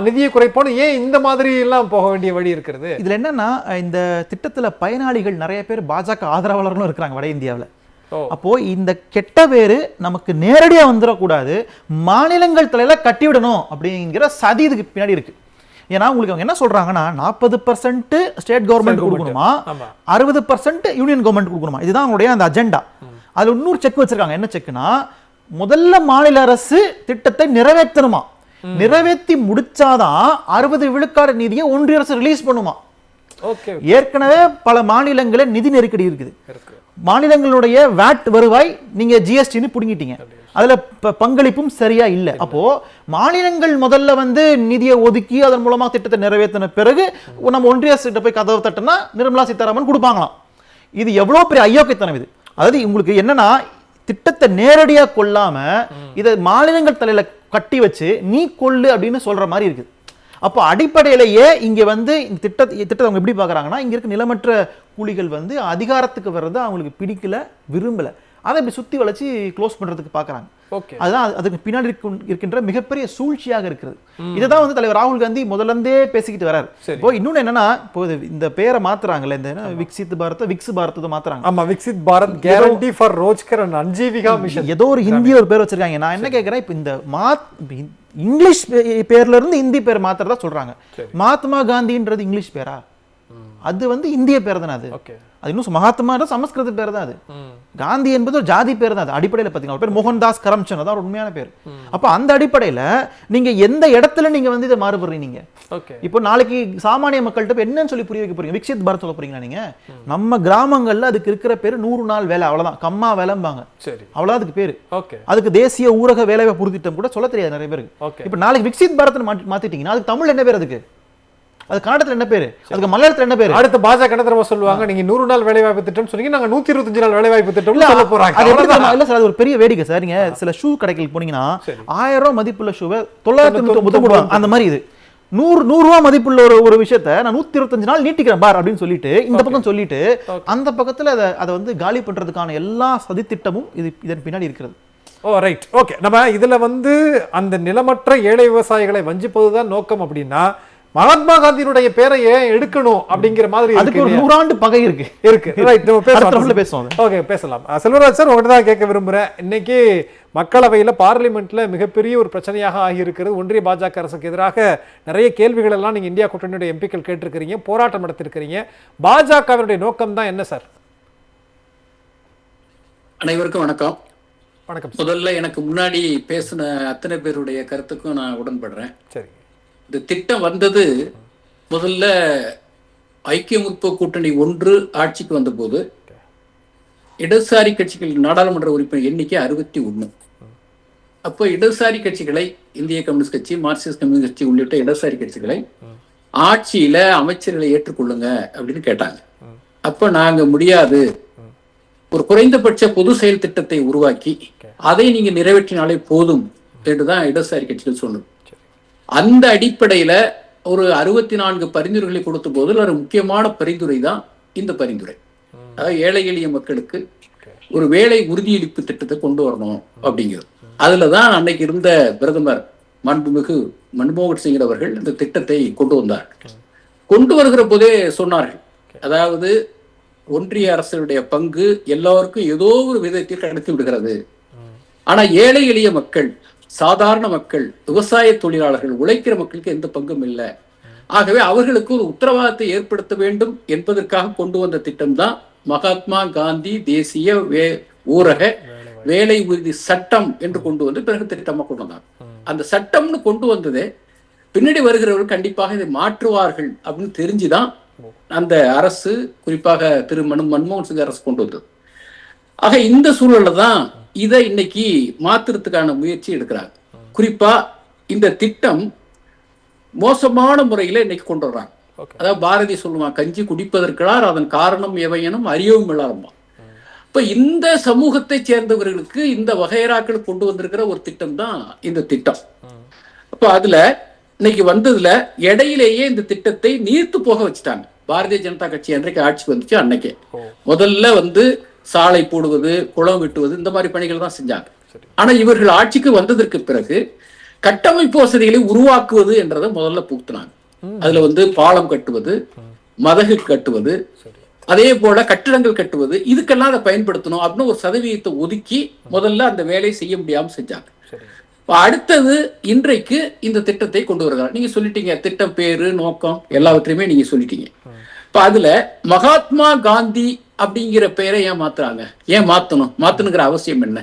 நிதியை குறைப்போம், ஏன் இந்த மாதிரி எல்லாம் போக வேண்டிய வழி இருக்கிறது? இதுல என்னன்னா இந்த திட்டத்துல பயனாளிகள் நிறைய பேர் பாஜக ஆதரவாளர்களும் இருக்கிறாங்க வட இந்தியாவில். அப்போ இந்த கெட்ட பேரு நமக்கு நேரடியா வந்துடக்கூடாது, மாநிலங்கள் தலையில கட்டிவிடணும் அப்படிங்கிற சதி இதுக்கு பின்னாடி இருக்கு. ஏன்னா உங்களுக்கு அவங்க என்ன சொல்றாங்கன்னா 40% ஸ்டேட் கவர்மெண்ட் கொடுக்கணுமா, 60% யூனியன் கவர்மெண்ட் கொடுக்கணுமா, இதுதான் அவங்களுடைய அந்த அஜெண்டா. அதுல இன்னொரு செக் வச்சிருக்காங்க. என்ன செக்னா, முதல்ல மாநில அரசு திட்டத்தை நிறைவேற்றணுமா, நிறைவேற்றி முடிச்சாதான் 60 விழுக்காடு நிதியை ஒன்றிய அரசு ரிலீஸ் பண்ணுமா. ஏற்கனவே பல மாநிலங்களில் நிதி நெருக்கடி இருக்குது. மாநிலங்களுடைய வேட் வருவாய் நீங்க ஜிஎஸ்டின்னு புடுங்கிட்டீங்க, அதுல பங்களிப்பும் சரியா இல்லை. அப்போ மாநிலங்கள் முதல்ல வந்து நிதியை ஒதுக்கி அதன் மூலமா திட்டத்தை நிறைவேற்றின பிறகு நம்ம ஒன்றிய அரசு போய் கதவை தட்டினா நிர்மலா சீதாராமன் கொடுப்பாங்களாம். இது எவ்வளவு பெரிய அயோக்கியத்தனம் இது. அதாவது உங்களுக்கு என்னன்னா, திட்டத்தை நேரடியா கொள்ளாம இதை மாநிலங்கள் தலையில கட்டி வச்சு நீ கொள்ளு அப்படின்னு சொல்ற மாதிரி இருக்குது. அப்போ அடிப்படையிலேயே இங்க வந்து இந்த திட்டத்தை அவங்க எப்படி பார்க்குறாங்கன்னா, இங்க இருக்க நிலமற்ற கூலிகள் வந்து அதிகாரத்துக்கு வர்றது அவங்களுக்கு பிடிக்கல, விரும்பல, அதை இப்படி சுத்தி வளைச்சு க்ளோஸ் பண்றதுக்கு பார்க்குறாங்க. அதுதான் அதுக்கு பின்னாடி இருக்கின்ற மிகப்பெரிய சூழ்ச்சியாக இருக்கிறது. இதுதான் வந்து தலைவர் ராகுல் காந்தி முதல்ல இருந்தே பேசிக்கிட்டு வராரு. இப்போ இன்னொன்னு என்னன்னா, இப்போ இந்த பேரை மாத்துறாங்கல்ல, இந்த விக்சித் பாரத் விக்ஸ் பாரத் மாத்துறாங்க. ஆமா, Viksit Bharat guarantee for Rozgar and Ajeevika mission, ஏதோ ஒரு ஹிந்தி ஒரு பேர் வச்சிருக்காங்க. நான் என்ன கேட்கிறேன், இப்போ இந்த இங்கிலீஷ் பேர்ல இருந்து இந்தி பேர் மாத்திரதா சொல்றாங்க. மகாத்மா காந்தின்றது இங்கிலீஷ் பேரா? அது வந்து இந்திய பேர் தானே. அது இன்னும் மகாத்மா சமஸ்கிருத பேர் தான். அது காந்தி என்பது ஒரு ஜாதி பேர் தான். அது அடிப்படையில் பார்த்தீங்கன்னா பேர் மோகன்தாஸ் கரம்சந்த், அதான் உண்மையான பேர். அப்போ அந்த அடிப்படையில் நீங்க எந்த இடத்துல நீங்க வந்து இதை மாறுபடுறீங்க? இப்போ நாளைக்கு சாமானிய மக்கள்கிட்ட என்னன்னு சொல்லி புரிய வைக்க போறீங்க? விக்சித் பாரத் சொல்ல போறீங்களா நீங்க? நம்ம கிராமங்கள்ல அதுக்கு இருக்கிற பேர் 100 நாள் வேலை, அவ்வளவுதான். கம்மா வேலைம்பாங்க, அவ்வளவுதான் அதுக்கு பேரு. அதுக்கு தேசிய ஊரக வேலை வாய்ப்பு திட்டம் கூட சொல்ல தெரியாது நிறைய பேருக்கு. இப்போ நாளைக்கு விக்சித் பாரத் மாத்திட்டீங்கன்னா அதுக்கு தமிழ் என்ன பேர்? அதுக்கு அது கன்னடத்துல என்ன பேரு? அதுக்கு மலையாளத்துல என்ன பேரு? அடுத்து பாஜக என்ன சொல்லுவாங்க, நீங்க 100 நாள் வேலை வாய்ப்பு திட்டம் சொன்னீங்க, நாங்க 125 நாள் வேலை வாய்ப்பு திட்டம் சொல்ல போறாங்க. இல்ல சார், அது ஒரு பெரிய வேடிக்கை சார். நீங்க சில ஷூ கடைகளுக்கு போனீங்கன்னா 1000 ரூபாய் மதிப்புள்ள ஷூவை 999 போடுவாங்க. அந்த மாதிரி இது 100 ரூபாய் மதிப்புள்ள ஒரு விஷயத்தை நான் 125 நாள் நீட்டிக்கிறேன் பார் அப்படின்னு சொல்லிட்டு இந்த பக்கம் சொல்லிட்டு அந்த பக்கத்துல அதை வந்து காலி பண்றதுக்கான எல்லா சதித்திட்டமும் இதன் பின்னாடி இருக்கிறது. ஓ ரைட், ஓகே. நம்ம இதுல வந்து அந்த நிலமற்ற ஏழை விவசாயிகளை வஞ்சிப்பதுதான் நோக்கம் அப்படின்னா மகாத்மா காந்தியினுடைய பேரை ஏன் எடுக்கணும் அப்படிங்கிற மாதிரி அதுக்கு ஒரு 100 ஆண்டு பகை இருக்கு. ரைட், நம்ம பேசுவோம். ஓகே, பேசலாம். செல்வராஜ் சார், உங்கள்கிட்ட தான் கேட்க விரும்புகிறேன். இன்னைக்கு மக்களவையில் பார்லிமெண்ட்ல மிகப்பெரிய ஒரு பிரச்சனையாக ஆகியிருக்கிறது. ஒன்றிய பாஜக அரசுக்கு எதிராக நிறைய கேள்விகள் எல்லாம் நீங்க இந்தியா கூட்டணியுடைய எம்பிக்கள் கேட்டிருக்கிறீங்க, போராட்டம் நடத்திருக்கிறீங்க. பாஜகவினுடைய நோக்கம் தான் என்ன சார்? அனைவருக்கும் வணக்கம். வணக்கம். முதல்ல எனக்கு முன்னாடி பேசின அத்தனை பேருடைய கருத்துக்கும் நான் உடன்படுறேன். சரி, இந்த திட்டம் வந்தது முதல்ல ஐக்கிய முற்போக்கு கூட்டணி 1 ஆட்சிக்கு வந்த போது இடதுசாரி கட்சிகள் நாடாளுமன்ற உறுப்பினர் எண்ணிக்கை 61. அப்போ இடதுசாரி கட்சிகளை, இந்திய கம்யூனிஸ்ட் கட்சி, மார்க்சிஸ்ட் கம்யூனிஸ்ட் கட்சி உள்ளிட்ட இடதுசாரி கட்சிகளை ஆட்சியில அமைச்சர்களை ஏற்றுக்கொள்ளுங்க அப்படின்னு கேட்டாங்க. அப்ப நாங்க முடியாது, ஒரு குறைந்தபட்ச பொது செயல் திட்டத்தை உருவாக்கி அதை நீங்க நிறைவேற்றினாலே போதும் என்றுதான் இடதுசாரி கட்சிகள் சொன்னது. அந்த அடிப்படையில ஒரு 64 பரிந்துரைகளை கொடுத்த போது ஒரு முக்கியமான பரிந்துரை தான் இந்த பரிந்துரை. அதாவது ஏழை எளிய மக்களுக்கு ஒரு வேலை உறுதியளிப்பு திட்டத்தை கொண்டு வரணும் அப்படிங்கிறது. அதுலதான் அன்னைக்கு இருந்த பிரதமர் மாண்புமிகு மன்மோகன் சிங் அவர்கள் இந்த திட்டத்தை கொண்டு வந்தார்கள். கொண்டு வருகிற போதே சொன்னார்கள், அதாவது ஒன்றிய அரசுடைய பங்கு எல்லாருக்கும் ஏதோ ஒரு விதத்தில் கிடைத்து விடுகிறது, ஆனா ஏழை எளிய மக்கள், சாதாரண மக்கள், விவசாய தொழிலாளர்கள், உழைக்கிற மக்களுக்கு எந்த பங்கும் இல்லை. ஆகவே அவர்களுக்கு ஒரு உத்தரவாதத்தை ஏற்படுத்த வேண்டும் என்பதற்காக கொண்டு வந்த திட்டம் தான் மகாத்மா காந்தி தேசிய ஊரக வேலை உறுதி சட்டம் என்று கொண்டு வந்து பிறகு திட்டமா கொண்டு வந்தாங்க. அந்த சட்டம்னு கொண்டு வந்ததே பின்னாடி வருகிறவர்கள் கண்டிப்பாக இதை மாற்றுவார்கள் அப்படின்னு தெரிஞ்சுதான் அந்த அரசு, குறிப்பாக திரு மன்மோகன் சிங் அரசு கொண்டு வந்தது. ஆக இந்த சூழல்ல தான் இதை இன்னைக்கு மாத்துறதுக்கான முயற்சி எடுக்கிறாங்க. குறிப்பா இந்த திட்டம் மோசமான முறையில இன்னைக்கு கொண்டு வர்றாங்க. அதாவது பாரதி சொல்லுவான், கஞ்சி குடிப்பதற்கார் அதன் காரணம் எவையனும் அறியவும் இல்லாதமா. இப்ப இந்த சமூகத்தை சேர்ந்தவர்களுக்கு இந்த வகைராக்கள் கொண்டு வந்திருக்கிற ஒரு திட்டம் தான் இந்த திட்டம். அப்ப அதுல இன்னைக்கு வந்ததுல இடையிலேயே இந்த திட்டத்தை நீர்த்து போக வச்சுட்டாங்க. பாரதிய ஜனதா கட்சி அன்றைக்கு ஆட்சிக்கு வந்துச்சு. அன்னைக்கே முதல்ல சாலை போடுவது, குளம் வெட்டுவது, இந்த மாதிரி பணிகள் தான் செஞ்சாங்க. ஆனா இவர்கள் ஆட்சிக்கு வந்ததற்கு பிறகு கட்டமைப்பு வசதிகளை உருவாக்குவது என்றதை முதல்ல புகுத்தினாங்க. அதுல பாலம் கட்டுவது, மதகு கட்டுவது, அதே போல கட்டிடங்கள் கட்டுவது, இதுக்கெல்லாம் அதை பயன்படுத்தணும் அப்படின்னு ஒரு சதவீதத்தை ஒதுக்கி முதல்ல அந்த வேலையை செய்ய முடியாம செஞ்சாங்க. அடுத்தது இன்றைக்கு இந்த திட்டத்தை கொண்டு வருகிறார். நீங்க சொல்லிட்டீங்க, திட்டம் பேரு, நோக்கம் எல்லாவற்றையுமே நீங்க சொல்லிட்டீங்க. இப்ப அதுல மகாத்மா காந்தி அப்படிங்கிற பெயரை ஏன் மாத்துறாங்க? ஏன் மாத்தணுங்கிற அவசியம் என்ன?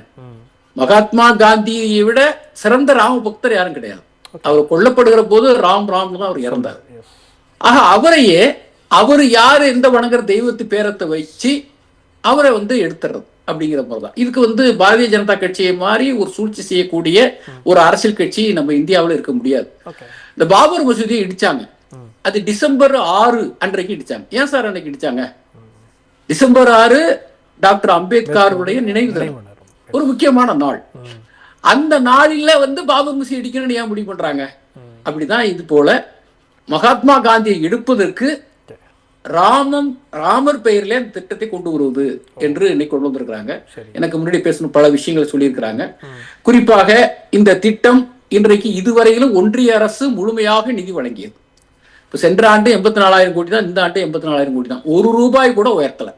மகாத்மா காந்தியை விட சிறந்த ராம பக்தர் யாரும் கிடையாது. அவர் கொல்லப்படுகிற போது ராம் தான் அவர் இறந்தார். ஆக அவரையே அவரு யாரு எந்த வணங்குற தெய்வத்து பேரத்தை வச்சு அவரை எடுத்துறது அப்படிங்கிற போதுதான். இதுக்கு பாரதிய ஜனதா கட்சியை மாதிரி ஒரு சூழ்ச்சி செய்யக்கூடிய ஒரு அரசியல் கட்சி நம்ம இந்தியாவில் இருக்க முடியாது. இந்த பாபர் மசூதியை இடிச்சாங்க. அது டிசம்பர் 6 அன்றைக்கு இடிச்சாங்க. ஏன் சார் அன்னைக்கு இடிச்சாங்க? டிசம்பர் 6 டாக்டர் அம்பேத்கருடைய நினைவு தினம், ஒரு முக்கியமான நாள். அந்த நாளில் பாபர் மசூதி இடிக்கணும்னு ஏன் முடிவு பண்றாங்க? அப்படிதான் இது போல மகாத்மா காந்தியை எடுப்பதற்கு ராமர் பெயரிலே அந்த திட்டத்தை கொண்டு வருவது என்று இன்னைக்கு கொண்டு வந்திருக்கிறாங்க. எனக்கு முன்னாடி பேசணும் பல விஷயங்களை சொல்லியிருக்கிறாங்க. குறிப்பாக இந்த திட்டம் இன்றைக்கு இதுவரையிலும் ஒன்றிய அரசு முழுமையாக நிதி வழங்கியது. இப்ப சென்ற ஆண்டு 84,000 கோடி தான், இந்த ஆண்டு 84,000 கோடி தான். ₹1 கூட உயர்த்தல.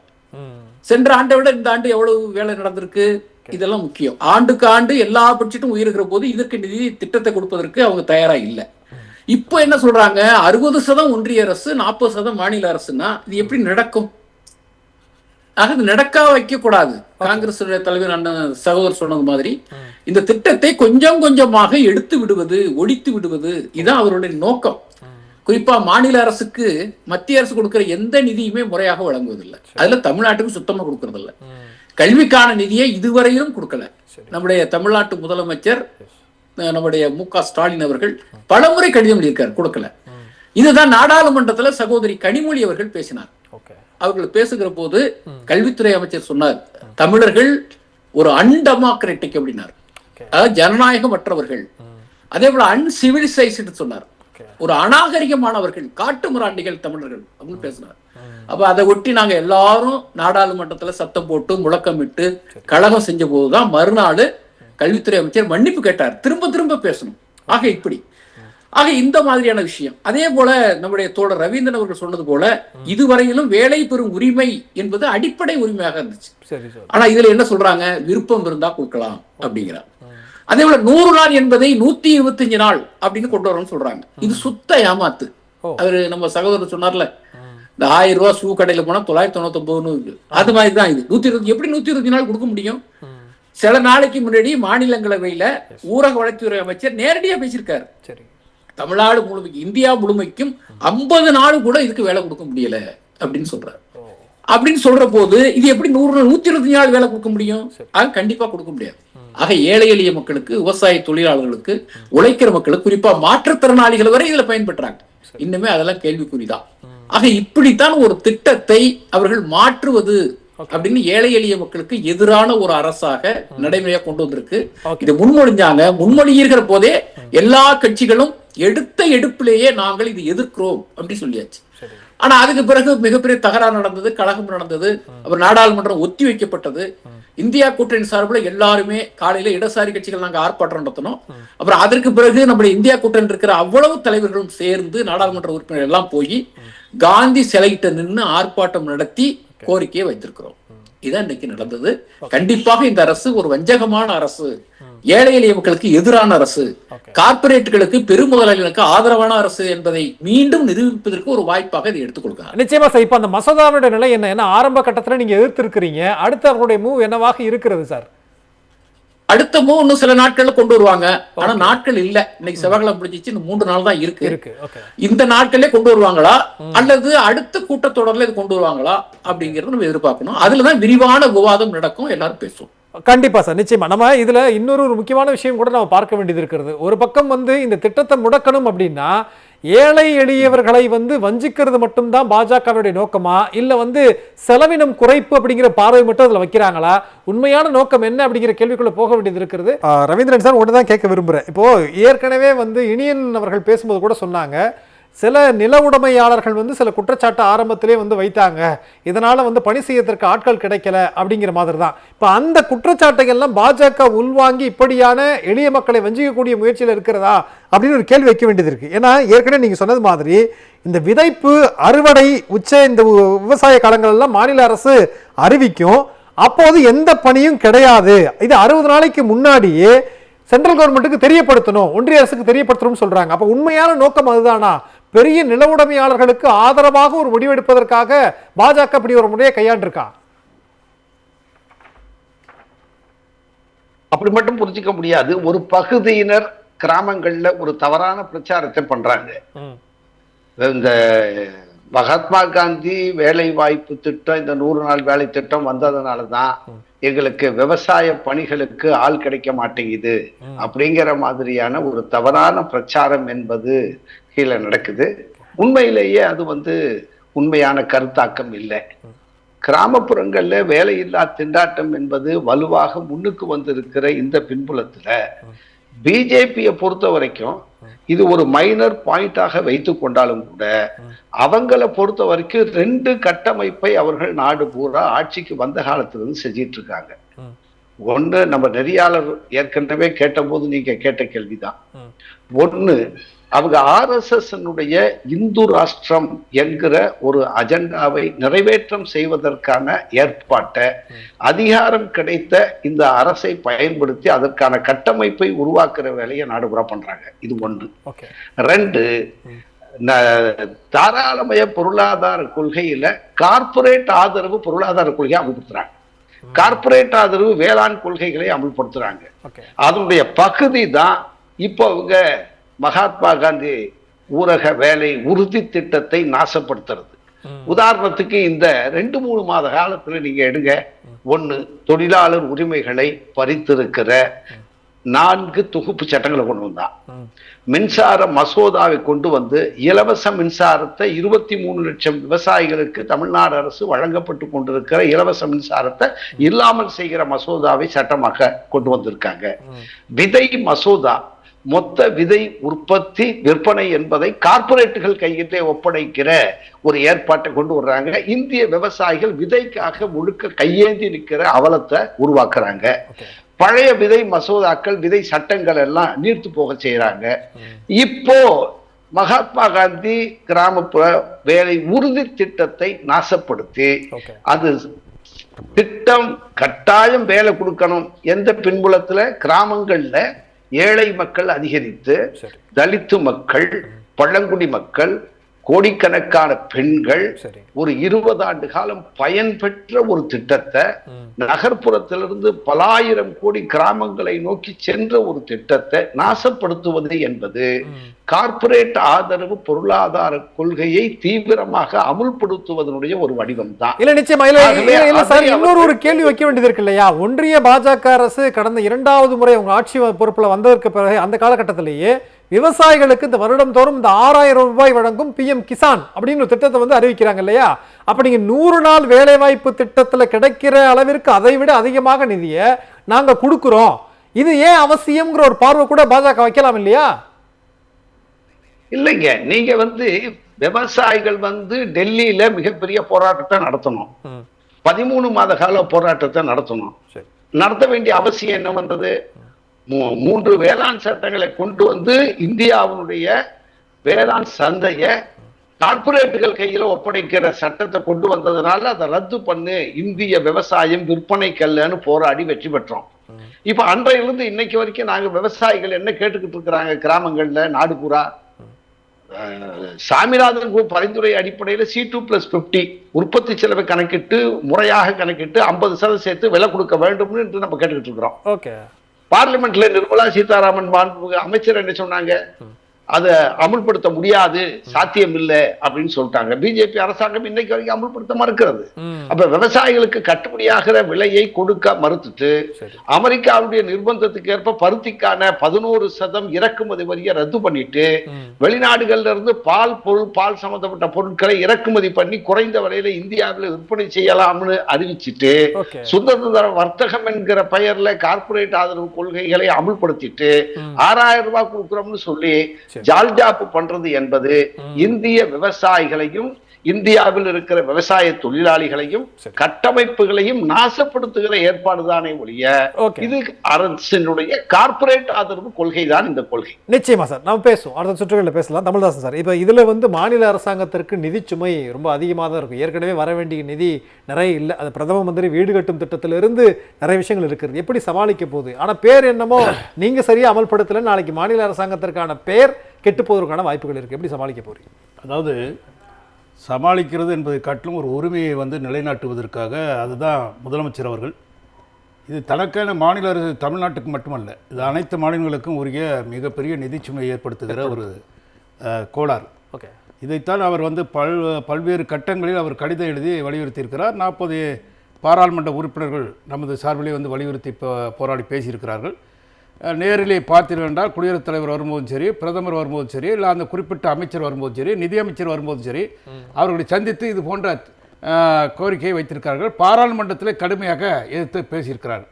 சென்ற ஆண்டை விட இந்த ஆண்டு எவ்வளவு வேலை நடந்திருக்கு, இதெல்லாம் முக்கியம். ஆண்டுக்கு ஆண்டு எல்லா பட்ஜெட்டும் உயர்கிற போது இதற்கு நிதி திட்டத்தை கொடுப்பதற்கு அவங்க தயாரா இல்லை. இப்போ என்ன சொல்றாங்க? 60% ஒன்றிய அரசு, 40% மாநில அரசுன்னா இது எப்படி நடக்கும்? ஆக நடக்க வைக்க கூடாது. காங்கிரஸ் தலைவர் அண்ணன் சகோதரர் சொன்னது மாதிரி இந்த திட்டத்தை கொஞ்சம் கொஞ்சமாக எடுத்து விடுவது, ஒழித்து விடுவது, இதுதான் அவருடைய நோக்கம். குறிப்பா மாநில அரசுக்கு மத்திய அரசு கொடுக்கிற எந்த நிதியுமே முறையாக வழங்குவதில்லை. அதுல தமிழ்நாட்டுக்கு சுத்தமா கொடுக்கறது இல்லை. கல்விக்கான நிதியை இதுவரையிலும் கொடுக்கல. நம்முடைய தமிழ்நாட்டு முதலமைச்சர் நம்முடைய மு.க. ஸ்டாலின் அவர்கள் பலமுறை கடிதம் எழுதியிருக்காரு, கொடுக்கல. இதுதான் நாடாளுமன்றத்துல சகோதரி கனிமொழி அவர்கள் பேசினார். அவர்கள் பேசுகிற போது கல்வித்துறை அமைச்சர் சொன்னார், தமிழர்கள் ஒரு அன்டெமோக்ராட்டிக் அப்படின்னார், அதாவது ஜனநாயகமற்றவர்கள். அதே போல அன்சிவிலைசைஸ்டு சொன்னார், ஒரு அநாகரிகமானவர்கள், காட்டு மிராண்டிகள் தமிழர்கள் அப்படின்னு பேசினார். அப்ப அதை ஒட்டி நாங்க எல்லாரும் நாடாளுமன்றத்துல சத்தம் போட்டு முழக்கமிட்டு கழகம் செஞ்ச போதுதான் மறுநாள் கல்வித்துறை அமைச்சர் மன்னிப்பு கேட்டார். திரும்ப திரும்ப பேசணும். ஆக இந்த மாதிரியான விஷயம். அதே போல நம்முடைய தோழர் ரவீந்திரன் அவர்கள் சொன்னது போல இதுவரையிலும் வேலை பெறும் உரிமை என்பது அடிப்படை உரிமையாக இருந்துச்சு. ஆனா இதுல என்ன சொல்றாங்க? விருப்பம் இருந்தா கொடுக்கலாம் அப்படிங்கிறார். அதே போல 100 நாள் என்பதை 125 நாள் அப்படின்னு கொண்டு வரணும்னு சொல்றாங்க. இது சுத்த ஏமாத்து. அவரு நம்ம சகோதரர் சொன்னார்ல, இந்த 1000 ரூபாய் ஷூ கடையில போனா 999 அது மாதிரிதான் இது. 120 எப்படி 120 நாள் கொடுக்க முடியும்? சில நாளைக்கு முன்னாடி மாநிலங்களவையில ஊரக வளர்ச்சித்துறை அமைச்சர் நேரடியா பேசியிருக்காரு. தமிழ்நாடு முழுமைக்கு, இந்தியா முழுமைக்கும் 50 நாள் கூட இதுக்கு வேலை கொடுக்க முடியல அப்படின்னு சொல்றாரு. அப்படின்னு சொல்ற போது இது எப்படி 120 நாள் வேலை கொடுக்க முடியும்? அது கண்டிப்பா கொடுக்க முடியாது. ஆக ஏழை எளிய மக்களுக்கு, விவசாய தொழிலாளர்களுக்கு, உழைக்கிற மக்களுக்கு, குறிப்பா மாற்றுத்திறனாளிகள் வரை இதுல பயன்பெற்றாங்க. இன்னுமே அதெல்லாம் கேள்விக்குறிதான். ஆக இப்படித்தான் ஒரு திட்டத்தை அவர்கள் மாற்றுவது அப்படின்னு ஏழை எளிய மக்களுக்கு எதிரான ஒரு அரசாக நடைமுறையா கொண்டு வந்திருக்கு. இது முன்மொழிகிற போதே எல்லா கட்சிகளும் எடுத்த எடுப்பிலேயே நாங்கள் இது எதிர்க்கிறோம் அப்படின்னு சொல்லியாச்சு. ஆனா அதுக்கு பிறகு மிகப்பெரிய தகராறு நடந்தது, கலகம் நடந்தது. அப்புறம் நாடாளுமன்றம் ஒத்தி வைக்கப்பட்டது. இந்தியா கூட்டணி சார்பில் எல்லாருமே காலையில இடதுசாரி கட்சிகள் நாங்க ஆர்ப்பாட்டம் நடத்தணும். அப்புறம் அதற்கு பிறகு நம்முடைய இந்தியா கூட்டணி இருக்கிற அவ்வளவு தலைவர்களும் சேர்ந்து நாடாளுமன்ற உறுப்பினர் எல்லாம் போய் காந்தி சிலைகிட்ட நின்று ஆர்ப்பாட்டம் நடத்தி கோரிக்கையை வைத்திருக்கிறோம். இதான் இன்னைக்கு நடந்தது. கண்டிப்பாக இந்த அரசு ஒரு வஞ்சகமான அரசு, ஏழை எளிய மக்களுக்கு எதிரான அரசு, கார்பரேட்டுகளுக்கு, பெருமுதலாளிகளுக்கு ஆதரவான அரசு என்பதை மீண்டும் நிரூபிப்பதற்கு ஒரு வாய்ப்பாக இதை எடுத்துக் கொடுக்கலாம். நிச்சயமா சார். இப்ப அந்த மசோதாவுடைய நிலை என்ன? ஆரம்ப கட்டத்துல நீங்க எதிர்த்து இருக்கிறீங்க, அடுத்து அவருடைய மூவ் என்னவாக இருக்கிறது சார்? அடுத்த இன்னும் சில நாட்கள்ல கொண்டு வருவாங்க. ஆனா நாட்கள் இல்ல, இன்னைக்கு செவ்வாய்க்கிழமை முடிஞ்சிச்சு, இன்னும் 3 நாள் தான் இருக்கு. இந்த நாட்களே கொண்டு வருவாங்களா அல்லது அடுத்த கூட்டத்தொடர்ல இது கொண்டு வருவாங்களா அப்படிங்கறது நம்ம எதிர்பார்க்கணும். அதுலதான் விரிவான விவாதம் நடக்கும், எல்லாரும் பேசுவோம். கண்டிப்பா சார், நிச்சயமா. நம்ம இதுல இன்னொரு முக்கியமான விஷயம் கூட நம்ம பார்க்க வேண்டியது இருக்கிறது. ஒரு பக்கம் இந்த திட்டத்தை முடக்கணும் அப்படின்னா ஏழை எளியவர்களை வஞ்சிக்கிறது மட்டும்தான் பாஜகவுடைய நோக்கமா, இல்ல செலவினம் குறைப்பு அப்படிங்கிற பார்வை மட்டும் அதுல வைக்கிறாங்களா? உண்மையான நோக்கம் என்ன அப்படிங்கிற கேள்விக்குள்ள போக வேண்டியது இருக்கிறது. ரவீந்திரன் சார், ஒன்று தான் கேட்க விரும்புறேன். இப்போ ஏற்கனவே இனியன் அவர்கள் பேசும்போது கூட சொன்னாங்க, சில நில உடைமையாளர்கள் சில குற்றச்சாட்டு ஆரம்பத்திலே வைத்தாங்க, இதனால பணி செய்யறதுக்கு ஆட்கள் கிடைக்கல அப்படிங்கிற மாதிரி தான். இப்போ அந்த குற்றச்சாட்டுகள்லாம் பாஜக உள்வாங்கி இப்படியான எளிய மக்களை வஞ்சிக்கக்கூடிய முயற்சியில் இருக்கிறதா அப்படின்னு ஒரு கேள்வி வைக்க வேண்டியது இருக்கு. ஏன்னா ஏற்கனவே நீங்க சொன்னது மாதிரி இந்த விதைப்பு அறுவடை இந்த விவசாய காலங்கள் எல்லாம் மாநில அரசு அறிவிக்கும், அப்போது எந்த பணியும் கிடையாது. இது 60 நாளைக்கு முன்னாடியே சென்ட்ரல் கவர்மெண்ட்டுக்கு தெரியப்படுத்தணும், ஒன்றிய அரசுக்கு தெரியப்படுத்தணும்னு சொல்றாங்க. அப்ப உண்மையான நோக்கம் அதுதானா? பெரிய நில உடைமையாளர்களுக்கு ஆதரவாக ஒரு முடிவெடுப்பதற்காக பாஜக இப்படி ஒரு முறையை கையாண்டிருக்கா? அப்படி மட்டும் புரிஞ்சுக்க முடியாது. ஒரு பகுதியினர் கிராமங்கள்ல ஒரு தவறான பிரச்சாரத்தை பண்றாங்க. இந்த மகாத்மா காந்தி வேலை வாய்ப்பு திட்டம், இந்த 100 நாள் வேலை திட்டம் வந்ததுனாலதான் எங்களுக்கு விவசாய பணிகளுக்கு ஆள் கிடைக்க மாட்டேங்குது அப்படிங்கிற மாதிரியான ஒரு தவறான பிரச்சாரம் என்பது கீழே நடக்குது. உண்மையிலேயே அது உண்மையான கருத்தாக்கம் இல்லை. கிராமப்புறங்கள்ல வேலையில்லா திண்டாட்டம் என்பது வலுவாக முன்னுக்கு வந்திருக்கிற இந்த பின்புலத்துல பிஜேபியை பொறுத்த வரைக்கும் இது ஒரு மைனர் பாயிண்டாக வைத்துக் கொண்டாலும் கூட அவங்களை பொறுத்த வரைக்கும் 2 கட்டமைப்பை அவர்கள் நாடு பூரா ஆட்சிக்கு வந்த காலத்திலிருந்து செஞ்சிட்டு இருக்காங்க. ஒண்ணு, நம்ம நெறியாளர் ஏற்கனவே கேட்ட போது நீங்க கேட்ட கேள்விதான். ஒண்ணு, அவங்க RSS இந்து ராஷ்டிரம் என்கிற ஒரு அஜெண்டாவை நிறைவேற்றம் செய்வதற்கான ஏற்பாட்டை அதிகாரம் கிடைத்த இந்த அரசை பயன்படுத்தி அதற்கான கட்டமைப்பை உருவாக்குற வேலையை நாடுபுறா பண்றாங்க. இது ஒன்று. 2, தாராளமய பொருளாதார கொள்கையில கார்பரேட் ஆதரவு பொருளாதார கொள்கையை அமல்படுத்துறாங்க. கார்பரேட் ஆதரவு வேளாண் கொள்கைகளை அமல்படுத்துறாங்க. அதனுடைய பகுதி தான் இப்போ அவங்க மகாத்மா காந்தி ஊரக வேலை உறுதி திட்டத்தை நாசப்படுத்துறது. உதாரணத்துக்கு இந்த 2-3 மாத காலத்துல நீங்க எடுங்க. 1, தொழிலாளர் உரிமைகளை பறித்திருக்கிற 4 தொகுப்பு சட்டங்களை கொண்டு வந்தான். மின்சார மசோதாவை கொண்டு வந்து இலவச மின்சாரத்தை 23 லட்சம் விவசாயிகளுக்கு தமிழ்நாடு அரசு வழங்கப்பட்டு கொண்டிருக்கிற இலவச மின்சாரத்தை இல்லாமல் செய்கிற மசோதாவை சட்டமாக கொண்டு வந்திருக்காங்க. விதை மசோதா, மொத்த விதை உற்பத்தி விற்பனை என்பதை கார்பரேட்டுகள் கையிலே ஒப்படைக்கிற ஒரு ஏற்பாட்டை கொண்டு வர்றாங்க. இந்திய விவசாயிகள் விதைக்காக முழுக்க கையேந்தி நிற்கிற அவலத்தை உருவாக்குறாங்க. பழைய விதை மசோதாக்கள், விதை சட்டங்கள் எல்லாம் நீர்த்து போக செய்யறாங்க. இப்போ மகாத்மா காந்தி கிராமப்புற வேலை உறுதி திட்டத்தை நாசப்படுத்தி அது திட்டம் கட்டாயம் வேலை கொடுக்கணும் எந்த பின்புலத்துல கிராமங்கள்ல ஏழை மக்கள் அதிகரித்து தலித்து மக்கள், பழங்குடி மக்கள், கோடிக்கணக்கான பெண்கள் ஒரு 20 ஆண்டு காலம் பயன்பெற்ற ஒரு திட்டத்தை, நகர்ப்புறத்திலிருந்து பல ஆயிரம் கோடி கிராமங்களை நோக்கி சென்ற ஒரு திட்டத்தை நாசப்படுத்துவது என்பது கார்பரேட் ஆதரவு பொருளாதார கொள்கையை தீவிரமாக அமுல்படுத்துவதனுடைய ஒரு வடிவம் தான். இல்ல நிச்சயமா. இன்னொரு ஒரு கேள்வி வைக்க வேண்டியது இருக்கு இல்லையா? ஒன்றிய பாஜக அரசு கடந்த 2வது முறை அவங்க ஆட்சி பொறுப்புல வந்ததற்கு பிறகு அந்த காலகட்டத்திலேயே விவசாயிகளுக்கு இந்த வருடம் தோறும் இந்த 6000 ரூபாய் வழங்கும் PM கிசான் அப்படின்னு ஒரு திட்டத்தை அறிவிக்கிறாங்க இல்லையா? அப்ப நீங்க 100 நாள் வேலை வாய்ப்பு திட்டத்துல கிடைக்கிற அளவிற்கு அதை விட அதிகமாக நிதியை நாங்க கொடுக்கிறோம், இது ஏன் அவசியம்ங்கிற ஒரு பார்வை கூட பாஜக வைக்கலாம் இல்லையா? இல்லைங்க, நீங்க விவசாயிகள் டெல்லியில மிகப்பெரிய போராட்டத்தை நடத்தணும். 13 மாத கால போராட்டத்தை நடத்தணும். நடத்த வேண்டிய அவசியம் என்ன வந்தது? 3 வேளாண் சட்டங்களை கொண்டு இந்தியாவுடைய வேளாண் சந்தையை கார்பரேட்டுகள் கையில ஒப்படைக்கிற சட்டத்தை கொண்டு வந்ததுனால அதை ரத்து பண்ணு, இந்திய விவசாயம் விற்பனை கல்லுன்னு போராடி வெற்றி பெற்றோம். இப்ப அன்றையிலிருந்து இன்னைக்கு வரைக்கும் நாங்க விவசாயிகள் என்ன கேட்டுக்கிட்டு இருக்கிறாங்க கிராமங்கள்ல நாடு பூரா? சாமிநாதன் பரிந்துரை அடிப்படையில் C2+50 உற்பத்தி செலவை கணக்கிட்டு முறையாக கணக்கிட்டு 50% சேர்த்து விலை கொடுக்க வேண்டும் என்று நம்ம கேட்டுக்கிட்டு இருக்கிறோம். பார்லிமெண்ட்ல நிர்மலா சீதாராமன் அமைச்சர் என்ன சொன்னாங்க? அதை அமுல்படுத்த முடியாது, சாத்தியம் இல்லை அப்படின்னு சொல்லிட்டாங்க. பிஜேபி அரசாங்கம் இன்னைக்கு வரைக்கும் அமுல்படுத்த மறுக்கிறது. அப்ப விவசாயிகளுக்கு கட்டுப்படியாகிற விலையை கொடுக்க மறுத்துட்டு அமெரிக்காவுடைய நிர்பந்தத்துக்கு ஏற்ப பருத்திக்கான 11% இறக்குமதி வரியை ரத்து பண்ணிட்டு வெளிநாடுகள்ல இருந்து பால் சம்பந்தப்பட்ட பொருட்களை இறக்குமதி பண்ணி குறைந்த விலையில இந்தியாவில் விற்பனை செய்யலாம்னு அறிவிச்சிட்டு சுதந்திர வர்த்தகம் என்கிற பெயர்ல கார்பரேட் ஆதரவு கொள்கைகளை அமுல்படுத்திட்டு 6000 ரூபாய் கொடுக்கிறோம்னு சொல்லி ஜால்ஜாப்பு பண்றது என்பது இந்திய விவசாயிகளையும் இந்தியாவில் இருக்கிற விவசாய தொழிலாளிகளையும் கட்டமைப்புகளையும் நாசப்படுத்துகிற ஏற்பாடுதானே ஒழிய இது அரசினுடைய கார்பரேட் ஆதரவு கொள்கை தான் இந்த கொள்கை. நிச்சயமா சார், நம்ம பேசுவோம், அடுத்த சுற்றுகளில் பேசலாம். தமிழ்தாசன் சார், இப்ப இதுல மாநில அரசாங்கத்திற்கு நிதி சுமை ரொம்ப அதிகமாக தான் இருக்கும். ஏற்கனவே வர வேண்டிய நிதி நிறைய இல்லை. அது பிரதம மந்திரி வீடு கட்டும் திட்டத்திலிருந்து நிறைய விஷயங்கள் இருக்கிறது. எப்படி சமாளிக்க போகுது? ஆனா பேர் என்னமோ நீங்க சரியா அமல்படுத்தல, நாளைக்கு மாநில அரசாங்கத்திற்கான பேர் கெட்டு போவதற்கான வாய்ப்புகள் இருக்கு. எப்படி சமாளிக்க போறீங்க? அதாவது சமாளிக்கிறது என்பதை காட்டிலும் ஒரு உரிமையை நிலைநாட்டுவதற்காக அதுதான் முதலமைச்சர் அவர்கள். இது தனக்கான மாநில அரசு தமிழ்நாட்டுக்கு மட்டுமல்ல, இது அனைத்து மாநிலங்களுக்கும் உரிய மிகப்பெரிய நிதிச்சுமையை ஏற்படுத்துகிற ஒரு கோளாறு. ஓகே, இதைத்தான் அவர் பல்வேறு கட்டங்களில் அவர் கடிதம் எழுதி வலியுறுத்தியிருக்கிறார். 40 பாராளுமன்ற உறுப்பினர்கள் நமது சார்பிலே வலியுறுத்தி போராடி பேசியிருக்கிறார்கள். நேரிலே பார்த்தீர்கள் என்றால் குடியரசுத் தலைவர் வரும்போதும் சரி, பிரதமர் வரும்போதும் சரி, இல்லை அந்த குறிப்பிட்ட அமைச்சர் வரும்போதும் சரி, நிதியமைச்சர் வரும்போதும் சரி, அவர்களை சந்தித்து இது போன்ற கோரிக்கையை வைத்திருக்கிறார்கள். பாராளுமன்றத்தில் கடுமையாக எதிர்த்து பேசியிருக்கிறார்கள்.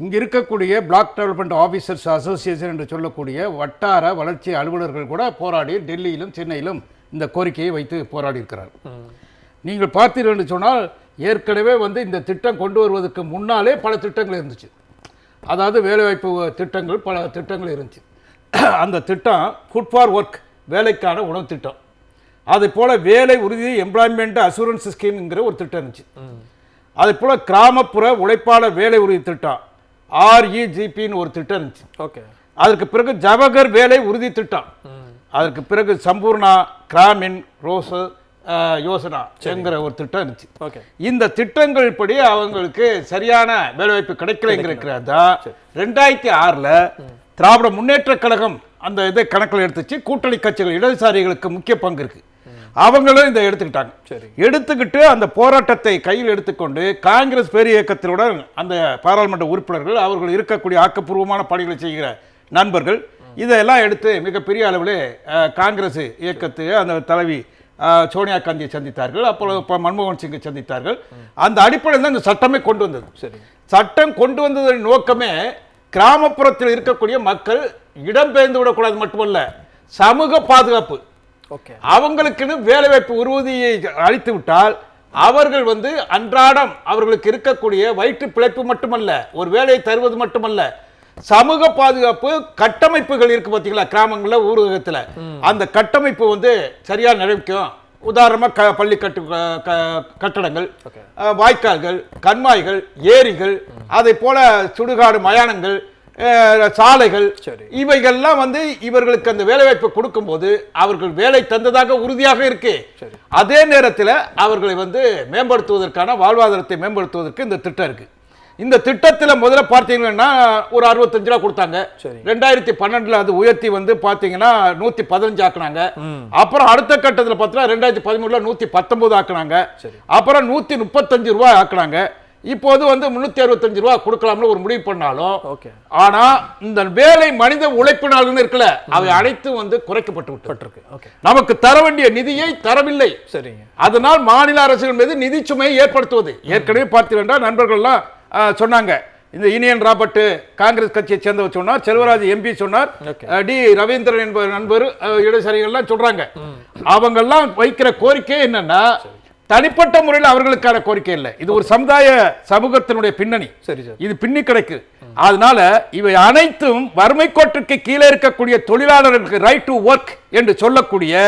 இங்கே இருக்கக்கூடிய பிளாக் டெவலப்மெண்ட் ஆஃபீஸர்ஸ் அசோசியேஷன் என்று சொல்லக்கூடிய வட்டார வளர்ச்சி அலுவலர்கள் கூட போராடி டெல்லியிலும் சென்னையிலும் இந்த கோரிக்கையை வைத்து போராடி இருக்கிறார்கள். நீங்கள் பார்த்தீர்கள் என்று சொன்னால் ஏற்கனவே இந்த திட்டம் கொண்டு வருவதற்கு முன்னாலே பல திட்டங்கள் இருந்துச்சு. அதாவது வேலைவாய்ப்பு திட்டங்கள், பல திட்டங்கள் இருந்துச்சு. அந்த திட்டம் ஃபுட் ஃபார் ஒர்க், வேலைக்கான உணவு திட்டம். அதே போல் வேலை உறுதி எம்ப்ளாய்மெண்ட் அசூரன்ஸ் ஸ்கீம்ங்கிற ஒரு திட்டம் இருந்துச்சு. அதே போல் கிராமப்புற உழைப்பாளர் வேலை உறுதி திட்டம் REGPன்னு ஒரு திட்டம் இருந்துச்சு. ஓகே, அதற்கு பிறகு ஜவஹர் வேலை உறுதி திட்டம், அதற்கு பிறகு சம்பூர்ணா கிராமின் ரோஸ் யோசனா என்கிற ஒரு திட்டம் இருந்துச்சு. ஓகே, இந்த திட்டங்கள் படி அவங்களுக்கு சரியான வேலைவாய்ப்பு கிடைக்கலைங்கிறதா 2006 திராவிட முன்னேற்ற கழகம் அந்த இதை கணக்கில் எடுத்துச்சு. கூட்டணி கட்சிகள் இடதுசாரிகளுக்கு முக்கிய பங்கு இருக்கு, அவங்களும் இதை எடுத்துக்கிட்டாங்க. எடுத்துக்கிட்டு அந்த போராட்டத்தை கையில் எடுத்துக்கொண்டு காங்கிரஸ் பேர் இயக்கத்தினுடன் அந்த பாராளுமன்ற உறுப்பினர்கள், அவர்கள் இருக்கக்கூடிய ஆக்கப்பூர்வமான பணிகளை செய்கிற நண்பர்கள் இதெல்லாம் எடுத்து மிகப்பெரிய அளவில் காங்கிரஸ் இயக்கத்தை அந்த தலைவி சோனியா காந்தியை சந்தித்தார்கள். அப்போ மன்மோகன் சிங்கை சந்தித்தார்கள். அந்த அடிப்படையில் தான் இந்த சட்டமே கொண்டு வந்தது. சரி, சட்டம் கொண்டு வந்ததன் நோக்கமே கிராமப்புறத்தில் இருக்கக்கூடிய மக்கள் இடம்பெயர்ந்து விடக்கூடாது மட்டுமல்ல, சமூக பாதுகாப்பு. அவங்களுக்குன்னு வேலைவாய்ப்பு உறுதியை அளித்து விட்டால் அவர்கள் அன்றாடம் அவர்களுக்கு இருக்கக்கூடிய வயிற்று பிழைப்பு மட்டுமல்ல, ஒரு வேலையை தருவது மட்டுமல்ல, சமூக பாதுகாப்பு கட்டமைப்புகள் இருக்கு பார்த்தீங்களா, கிராமங்களில் ஊரகத்தில் அந்த கட்டமைப்பு சரியா நிறைவேற்றும். உதாரணமாக பள்ளி கட்டடங்கள், வாய்க்கால்கள், கண்மாய்கள், ஏரிகள், அதை போல சுடுகாடு மயானங்கள், சாலைகள், இவைகள்லாம் இவர்களுக்கு அந்த வேலைவாய்ப்பை கொடுக்கும் போது அவர்கள் வேலை தந்ததாக உறுதியாக இருக்கு. அதே நேரத்தில் அவர்களை மேம்படுத்துவதற்கான வாழ்வாதாரத்தை மேம்படுத்துவதற்கு இந்த திட்டம் இருக்கு. இந்த திட்டத்தில் முதல்ல பார்த்தீங்கன்னா ஒரு 65 ரூபா கொடுத்தாங்க. 2012 அது உயர்த்தி பார்த்தீங்கன்னா 115 ஆக்குனாங்க. அப்புறம் அடுத்த கட்டத்தில் பார்த்தா 2013 119 ஆக்குனாங்க. அப்புறம் 135 ரூபாய் ஆக்குனாங்க. இப்போது 365 ரூபாய் கொடுக்கலாம்னு ஒரு முடிவு பண்ணாலும், ஆனா இந்த வேலை மனித உழைப்பு நாள்னு இருக்குல்ல, அவை அனைத்தும் குறைக்கப்பட்டு விட்டு நமக்கு தர வேண்டிய நிதியை தரவில்லை. சரிங்க, அதனால் மாநில அரசுகள் மீது நிதி சுமையை ஏற்படுத்துவது. ஏற்கனவே பார்த்தீங்கன்னா நண்பர்கள்லாம் சொன்னாங்க, இந்த யூனியன் ராபர்ட் காங்கிரஸ் கட்சியை சேர்ந்தவர் சொன்னார், செல்வராஜ் எம்பி சொன்னார், டி ரவீந்திரன் என்பவர் நண்பர் இடதுசாரிகள்லாம் சொல்றாங்க. அவங்கெல்லாம் வைக்கிற கோரிக்கை என்னன்னா தனிப்பட்ட முறையில் அவர்களுக்கான கோரிக்கை இல்லை, இது ஒரு சமூகத்தினுடைய பின்னணி. இது பின்னி கிடைக்கு. அதனால இவை அனைத்தும் வறுமை கோட்டிற்கு கீழே இருக்கக்கூடிய தொழிலாளர்களுக்கு ரைட் டு ஒர்க் என்று சொல்லக்கூடிய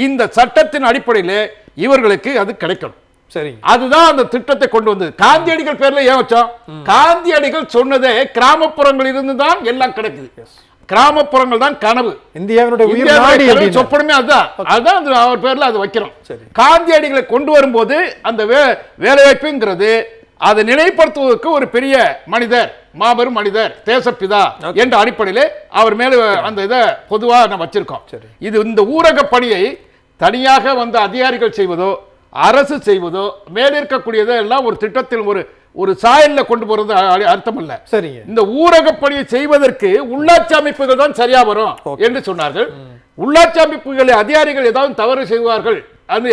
இந்த சட்டத்தின் அடிப்படையில் இவர்களுக்கு அது கிடைக்கணும். சரி, அதுதான் அந்த திட்டத்தை கொண்டு வந்தது. காந்தியடிகள் பேர்ல ஏன் வச்சோம்? காந்தியடிகள் சொன்னதே கிராமப்புறங்களில் இருந்து தான் எல்லாம் கிடைக்குது. கிராமப்புறங்கள் தான் கனவு, இந்தியாவுடைய சொப்பனமே அதுதான். அதுதான் அவர் பேர்ல அது வைக்கிறோம். காந்தியடிகளை கொண்டு வரும்போது அந்த வேலைவாய்ப்புங்கிறது அதை நிலைப்படுத்துவதற்கு ஒரு பெரிய மனிதர் மாபெரும் மனிதர், தேசப்பிதா என்ற அடிப்படையிலே அவர் மேல அந்த இதை பொதுவா நம்ம வச்சிருக்கோம். இது இந்த ஊரக பணியை தனியாக வந்து அதிகாரிகள் செய்வதோ அரசு செய்வதோ மேலிருக்கக்கூடியதோ எல்லாம் ஒரு திட்டத்தில் ஒரு சாயல்ல கொண்டு போறது அர்த்தம் அல்ல. சரிங்க. இந்த ஊரக பணியை செய்வதற்கு உள்ளாட்சி அமைப்புகள் தான் சரியா வரும் என்று சொன்னார்கள். உள்ளாட்சி அமைப்புகளை அதிகாரிகள் ஏதாவது தவறு செய்வார்கள்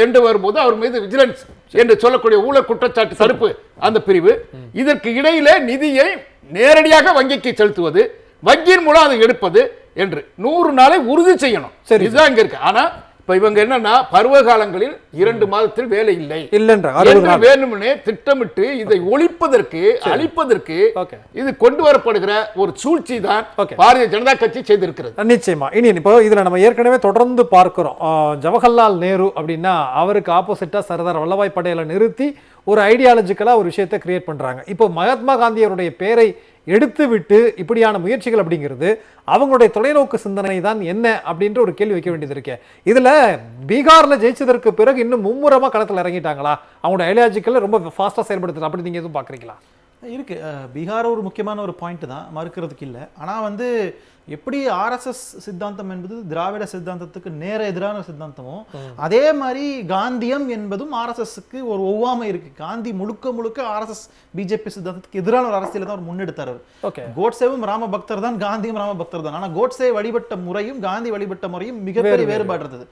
என்று வரும்போது அவர் மீது விஜிலன்ஸ் என்று சொல்லக்கூடிய ஊழல் குற்றச்சாட்டு தடுப்பு அந்த பிரிவு, இதற்கு இடையிலே நிதியை நேரடியாக வங்கிக்கு செலுத்துவது, வங்கியின் மூலம் அதை எடுப்பது என்று 100 நாளை உறுதி செய்யணும். இதுதான் இங்க இருக்கு. ஆனா இப்ப இவங்க என்னன்னா பருவ காலங்களில் 2 மாதத்தில் வேலை இல்லை என்று வேணும்னே திட்டமிட்டு இதை ஒழிப்பதற்கு அழிப்பதற்கு இது கொண்டு வரப்படுகிற ஒரு சூழ்ச்சி தான் பாரதிய ஜனதா கட்சி செய்திருக்கிறது. நிச்சயமா. இனி இப்போ இதுல நம்ம ஏற்கனவே தொடர்ந்து பார்க்கிறோம், ஜவஹர்லால் நேரு அப்படின்னா அவருக்கு ஆப்போசிட்டா சர்தார் வல்லபாய் பட்டேலை நிறுத்தி ஒரு ஐடியாலஜிக்கலா ஒரு விஷயத்தை கிரியேட் பண்றாங்க. இப்போ மகாத்மா காந்தியருடைய பேரை எடுத்து விட்டு இப்படியான முயற்சிகள் அப்படிங்கிறது அவங்களுடைய தொலைநோக்கு சிந்தனை தான் என்ன அப்படின்ற ஒரு கேள்வி வைக்க வேண்டியது இருக்கு. இதுல பீகார்ல ஜெயிச்சதற்கு பிறகு இன்னும் மும்முரமா களத்தில் இறங்கிட்டாங்களா? அவங்களோட ஐடியாலஜிக்கல ரொம்ப ஃபாஸ்டா செயல்படுத்துறது அப்படி நீங்க எதுவும் பாக்குறீங்களா? இருக்கு. பீகார் ஒரு முக்கியமான ஒரு பாயிண்ட் தான், மறுக்கிறதுக்கு இல்லை. ஆனால் வந்து எப்படி ஆர்எஸ்எஸ் சித்தாந்தம் என்பது திராவிட சித்தாந்தத்துக்கு நேர எதிரான சித்தாந்தமோ அதே மாதிரி காந்தியம் என்பதும் ஆர்எஸ்எஸ்க்கு ஒரு ஒவ்வாமை இருக்கு. காந்தி முழுக்க முழுக்க ஆர்எஸ்எஸ் பிஜேபி சித்தாந்தத்துக்கு எதிரான ஒரு அரசியலை தான் அவர் முன்னெடுத்தார். கோட்சேவும் ராம பக்தர் தான், காந்தியும் ராம பக்தர் தான். ஆனால் கோட்சே வழிபட்ட முறையும் காந்தி வழிபட்ட முறையும் மிகப்பெரிய வேறுபாடு இருந்தது.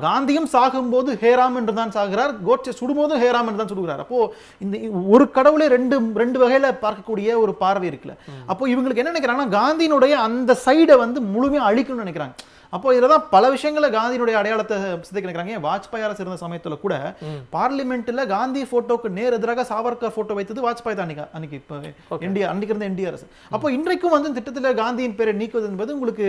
காந்தியும் சாகும்போது ஹேராம் என்று தான் சாகிறார், கோட்சே சுடும்போதும் ஹேராம் என்று தான் சுடுகிறார். அப்போ இந்த ஒரு கடவுளே ரெண்டு வகையில பார்க்கக்கூடிய ஒரு பார்வை இருக்குல்ல. அப்போ இவங்களுக்கு என்ன நினைக்கிறாங்கன்னா காந்தியினுடைய அந்த சைடை வந்து முழுமையா அழிக்கணும்னு நினைக்கிறாங்க. அப்போ இதுலதான் பல விஷயங்களை காந்தியினுடைய அடையாளத்தை சிதைக்க நினைக்கிறாங்க. வாஜ்பாய் அரசு இருந்த சமயத்துல கூட பார்லிமெண்ட்ல காந்தி போட்டோக்கு நேர் எதிராக சாவர்கர் போட்டோ வைத்தது வாஜ்பாய் தான் அன்னைக்கு. இப்ப இந்தியா அன்னைக்கு இருந்த இந்திய அரசு. அப்போ இன்றைக்கும் வந்து திட்டத்தில் காந்தியின் பேரை நீக்குவது என்பது உங்களுக்கு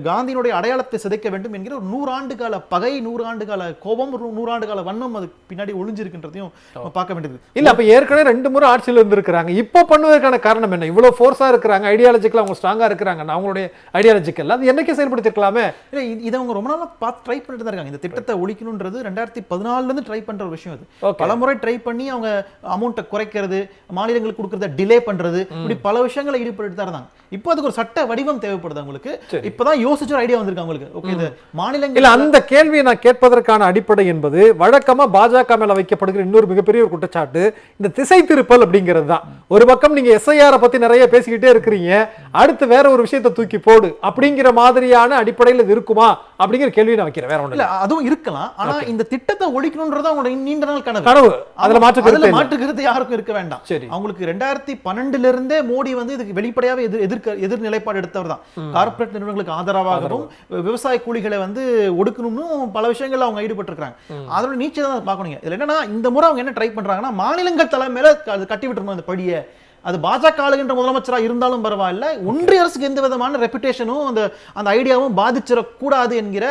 காந்தியினுடைய அடையாளத்தை சிதைக்க வேண்டும் என்கிற ஒரு 100 ஆண்டு கால பகை, 100 ஆண்டு கால கோபம், 100 ஆண்டு கால வன்மம் அது பின்னாடி ஒளிஞ்சிருக்கின்றதையும் பார்க்க வேண்டியது. இல்ல அப்ப ஏற்கனவே 2 முறை ஆட்சியில் இருந்திருக்காங்க. இப்போ பண்ணுவதற்கான காரணம் என்ன? இவ்வளவு ஃபோர்ஸா இருக்கிறாங்க, ஐடியாலஜிக்கலா அவங்க ஸ்ட்ராங்கா இருக்கிறாங்க, அவங்களுடைய ஐடியாலஜிக்கல் அது என்னைக்கு செயல்படுத்திருக்கலாம்? இதை அவங்க ரொம்ப நாளா பார்த்து ட்ரை பண்ணிட்டு தான் இருக்காங்க. இந்த திட்டத்தை ஒழிக்கணும்ன்றது 2014 இருந்து ட்ரை பண்ற ஒரு விஷயம். அது பலமுறை ட்ரை பண்ணி அவங்க அமௌண்ட்டை குறைக்கிறது, மாநிலங்களுக்கு கொடுக்கறத டிலே பண்றது, இப்படி பல விஷயங்களை ஈடுபட்டு தான் இருந்தாங்க. இப்போ அதுக்கு ஒரு சட்ட வடிவம் தேவைப்படுது அவங்களுக்கு. இப்பதான் யோசிச்ச ஒரு ஐடியா வந்திருக்கு அவங்களுக்கு. ஓகே, இந்த மாநிலங்கள் அந்த கேள்வியை நான் கேட்பதற்கான அடிப்படை என்பது வழக்கமா பாஜக மேல வைக்கப்படுகிற இன்னொரு மிகப்பெரிய ஒரு குற்றச்சாட்டு இந்த திசை திருப்பல் அப்படிங்கிறது தான். ஒரு பக்கம் நீங்க எஸ்ஐஆர் பத்தி நிறைய பேசிக்கிட்டே இருக்கிறீங்க, அடுத்து வேற ஒரு விஷயத்தை தூக்கி போடு அப்படிங்கிற மாதிரியான அடிப்படையில் இது இருக்குமா அப்படிங்கிற கேள்வி நான் வைக்கிறேன். வேற ஒண்ணு இல்ல, அதுவும் இருக்கலாம். ஆனா இந்த திட்டத்தை ஒழிக்கணும்ன்றது அவங்களோட நீண்ட நாள் கனவு. அதுல மாற்று கருத்து யாருக்கும் இருக்க வேண்டாம். அவங்களுக்கு 2012 இருந்தே மோடி வந்து இதுக்கு வெளிப்படையாவே எதிர் நிலைப்பாடு எடுத்தவர் தான். கார்ப்பரேட் நிறுவனங்களுக்கு ஆதரவாகவும் விவசாய கூலிகளை வந்து ஒடுக்கணும்னு பல விஷயங்கள் அவங்க ஈடுபட்டு இருக்காங்க. அதோட நீச்சல் தான் பார்க்கணும். இதுல என்னன்னா இந்த முறை அவங்க என்ன ட்ரை பண்றாங்கன்னா மாநிலங்கள் தலைமையில கட்டி விட்டுறணும் அந்த படியை. அது பாஜக ஆளுகின்ற முதலமைச்சரா இருந்தாலும் பரவாயில்ல, ஒன்றிய அரசுக்கு எந்த விதமான ரெப்புடேஷனும் அந்த ஐடியாவும் பாதிச்சிடக்கூடாது என்கிற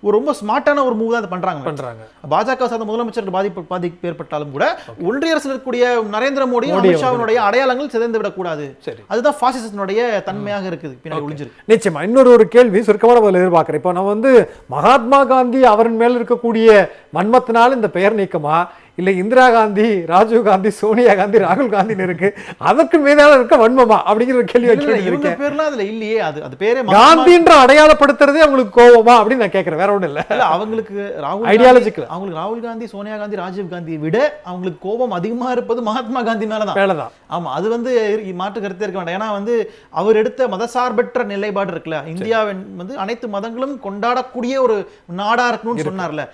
ஒரு ரொம்ப ஸ்மார்ட்டான ஒரு மூவ் தான் பண்றாங்க. பாஜக சார்ந்த முதலமைச்சர் பாதிப்பு ஏற்பட்டாலும் கூட ஒன்றிய அரசு இருக்கக்கூடிய நரேந்திர மோடி அமித்ஷாவினுடைய அடையாளங்கள் சிதைந்து விடக்கூடாது. அதுதான் பாசிசத்தினுடைய தன்மையாக இருக்குது பின்னாடி ஒளிஞ்சிருக்கு. நிச்சயமா. இன்னொரு கேள்வி சுருக்கமான பதில் எதிர்பார்க்கிறேன். இப்போ நான் வந்து மகாத்மா காந்தி அவரின் மேல் இருக்கக்கூடிய வன்மத்தினால் இந்த பெயர் நீக்கமா, இல்ல இந்திரா காந்தி, ராஜீவ் காந்தி, சோனியா காந்தி, ராகுல் காந்தின்னு இருக்கு, அதற்கு மீதான இருக்க வன்மமா அப்படிங்கிற கேள்வி இவங்க பேர்லாம் அதுல இல்லையே. அது பேரே காந்தின்ற அடையாளப்படுத்துறதே அவங்களுக்கு கோவமா அப்படின்னு நான் கேட்கிறேன். வேற ஒண்ணும் இல்ல. அவங்களுக்கு ராகுல் காந்தி, சோனியா காந்தி, ராஜீவ் காந்தியை விட அவங்களுக்கு கோபம் அதிகமா இருப்பது மகாத்மா காந்தி மேலதான். ஆமா, அது வந்து மாற்று கருத்தே இருக்க வேண்டாம். ஏன்னா வந்து அவர் எடுத்த மதசார்பற்ற நிலைப்பாடு இருக்குல்ல, இந்தியாவின் வந்து அனைத்து மதங்களும் கொண்டாடக்கூடிய ஒரு நாடா இருக்கணும்னு சொன்னார்ல.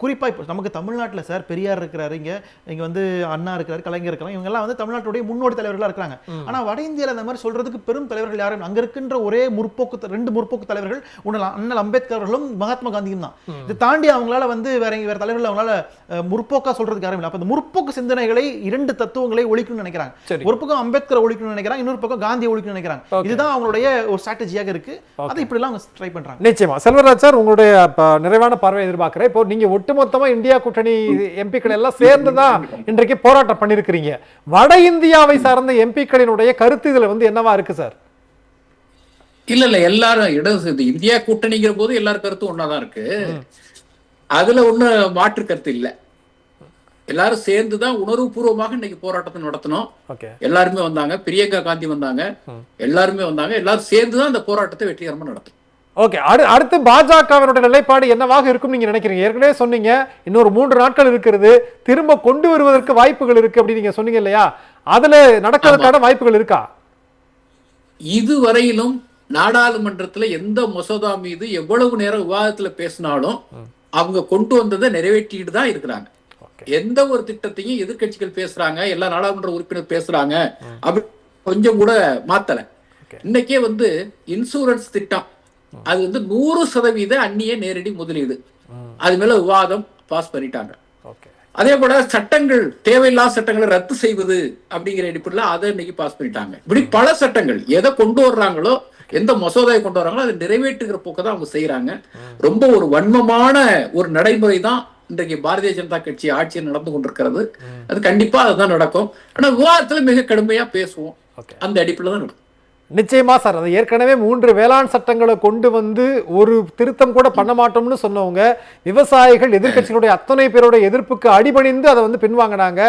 குறிப்பா இப்ப நமக்கு தமிழ்நாட்டுல சார் பெரியார் இருக்கிற இங்க வந்து அண்ணா இருக்கிறாரு, கலைஞர் இருக்கலாம், இவங்க எல்லாம் வந்து தமிழ்நாட்டுடைய முன்னோடி தலைவர்களா இருக்காங்க. ஆனா வட இந்தியால அந்த மாதிரி சொல்றதுக்கு பெரும் தலைவர்கள் யாரும் அங்க இருக்கின்ற ஒரே ரெண்டு முற்போக்கு தலைவர்கள் அண்ணல் அம்பேத்கர் அவர்களும் மகாத்மா காந்தியும் தான். இதை தாண்டி அவங்களால வந்து வேற தலைவர்கள் அவங்களால முற்போக்கா சொல்றதுக்கு யாரும் இல்லை. அப்ப இந்த முற்போக்கு சிந்தனைகளை 2 தத்துவங்களை ஒழிக்கணும்னு நினைக்கிறாங்க. ஒரு பக்கம் அம்பேத்கர் ஒழிக்கணும்னு நினைக்கிறாங்க, இன்னொரு பக்கம் காந்தியை ஒழிக்கணும்னு நினைக்கிறாங்க. இதுதான் அவங்களுடைய ஒரு ஸ்ட்ராட்டஜியாக இருக்கு. அதை இப்படி எல்லாம் ட்ரை பண்றாங்க. நிச்சயமா. செல்வராஜ் சார், உங்களுடைய நிறைவான பார்வை எதிர்பார்க்கிறேன். இப்போ நீங்க ஒட்டுமொத்தமா இந்தியா கூட்டணி எம்பிக்கள் எல்லாம் சேர்ந்துதான் இன்றைக்கு போராட்டம் பண்ணிருக்கிறீங்க. வட இந்தியாவை சார்ந்த எம்பிக்களினுடைய கருத்து இதுல வந்து என்னவா இருக்கு சார்? இல்ல எல்லாரும் இந்தியா கூட்டணிங்கிற போது எல்லாரும் கருத்தும் ஒன்னாதான் இருக்கு. அதுல ஒண்ணு மாற்று கருத்து இல்ல. எல்லாரும் சேர்ந்து தான் உணர்வுபூர்வமாக இன்னைக்கு போராட்டத்தை நடத்தினோம். ஓகே, எல்லாருமே வந்தாங்க, பிரியங்கா காந்தி வந்தாங்க, எல்லாருமே வந்தாங்க, எல்லாரும் சேர்ந்து தான் இந்த போராட்டத்தை வெற்றிகரமா நடத்தும். ஓகே. அடுத்து பாஜகவினுடைய நிலைப்பாடு என்னவாக இருக்கும் நீங்க நினைக்கிறீங்க? ஏற்கனவே சொன்னீங்க இன்னொரு 3 நாட்கள் இருக்கிறது, திரும்ப கொண்டு வருவதற்கு வாய்ப்புகள் இருக்கு அப்படின்னு நீங்க சொன்னீங்க இல்லையா? அதுல நடக்கிறதுக்கான வாய்ப்புகள் இருக்கா? இதுவரையிலும் நாடாளுமன்றத்துல எந்த மசோதா மீது எவ்வளவு நேரம் விவாதத்துல பேசினாலும் அவங்க கொண்டு வந்ததை நிறைவேற்றிட்டு தான் இருக்கிறாங்க. எந்த ஒரு திட்டத்தையும் எதிர்கட்சிகள் பேசுறாங்க, எல்லா நாடாளுமன்ற உறுப்பினர் பேசுறாங்க அப்படி கொஞ்சம் கூட மாத்தல. இன்னைக்கே இன்சூரன்ஸ் திட்டம் அது 100% அந்நிய நேரடி முதலீடு, அது மேல விவாதம் பாஸ் பண்ணிட்டாங்க. அதே போல சட்டங்கள், தேவையில்லாத சட்டங்களை ரத்து செய்வது அப்படிங்கிற அடிப்படையில் அதை இன்னைக்கு பாஸ் பண்ணிட்டாங்க. இப்படி பல சட்டங்கள் எதை கொண்டு வர்றாங்களோ, எந்த மசோதாவை கொண்டு வர்றாங்களோ அதை நிறைவேற்றுகிற போக்க தான் அவங்க செய்யறாங்க. ரொம்ப ஒரு வன்மமான ஒரு நடைமுறை தான் இன்றைக்கு பாரதிய ஜனதா கட்சி ஆட்சியில் நடந்து கொண்டிருக்கிறது. அது கண்டிப்பா அதுதான் நடக்கும். ஆனா விவாதத்துல மிக கடுமையா பேசுவோம், அந்த அடிப்படையில் தான் நடக்கும். நிச்சயமா சார். அது ஏற்கனவே 3 வேளாண் சட்டங்களை கொண்டு ஒரு திருத்தம் கூட பண்ண மாட்டோம்னு சொன்னவங்க, விவசாயிகள் எதிர்கட்சிகளுடைய அத்தனை பேருடைய எதிர்ப்புக்கு அடிபணிந்து அதை பின்வாங்கினாங்க.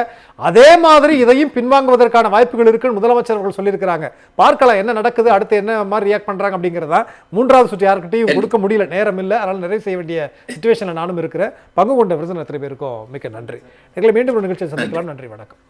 அதே மாதிரி இதையும் பின்வாங்குவதற்கான வாய்ப்புகள் இருக்குன்னு முதலமைச்சர் அவர்கள் சொல்லியிருக்கிறாங்க. பார்க்கலாம் என்ன நடக்குது, அடுத்து என்ன மாதிரி ரியாக்ட் பண்றாங்க அப்படிங்கிறதா. 3வது சுற்று யாருக்கிட்டையும் கொடுக்க முடியல, நேரம் இல்லை, அதனால நிறைவு செய்ய வேண்டிய சிச்சுவேஷன்ல நானும் இருக்கிறேன். பங்கு கொண்ட விருதுநர் அத்தனை பேருக்கும் மிக்க நன்றி. எங்களை மீண்டும் ஒரு நிகழ்ச்சியை சந்திக்கலாம். நன்றி, வணக்கம்.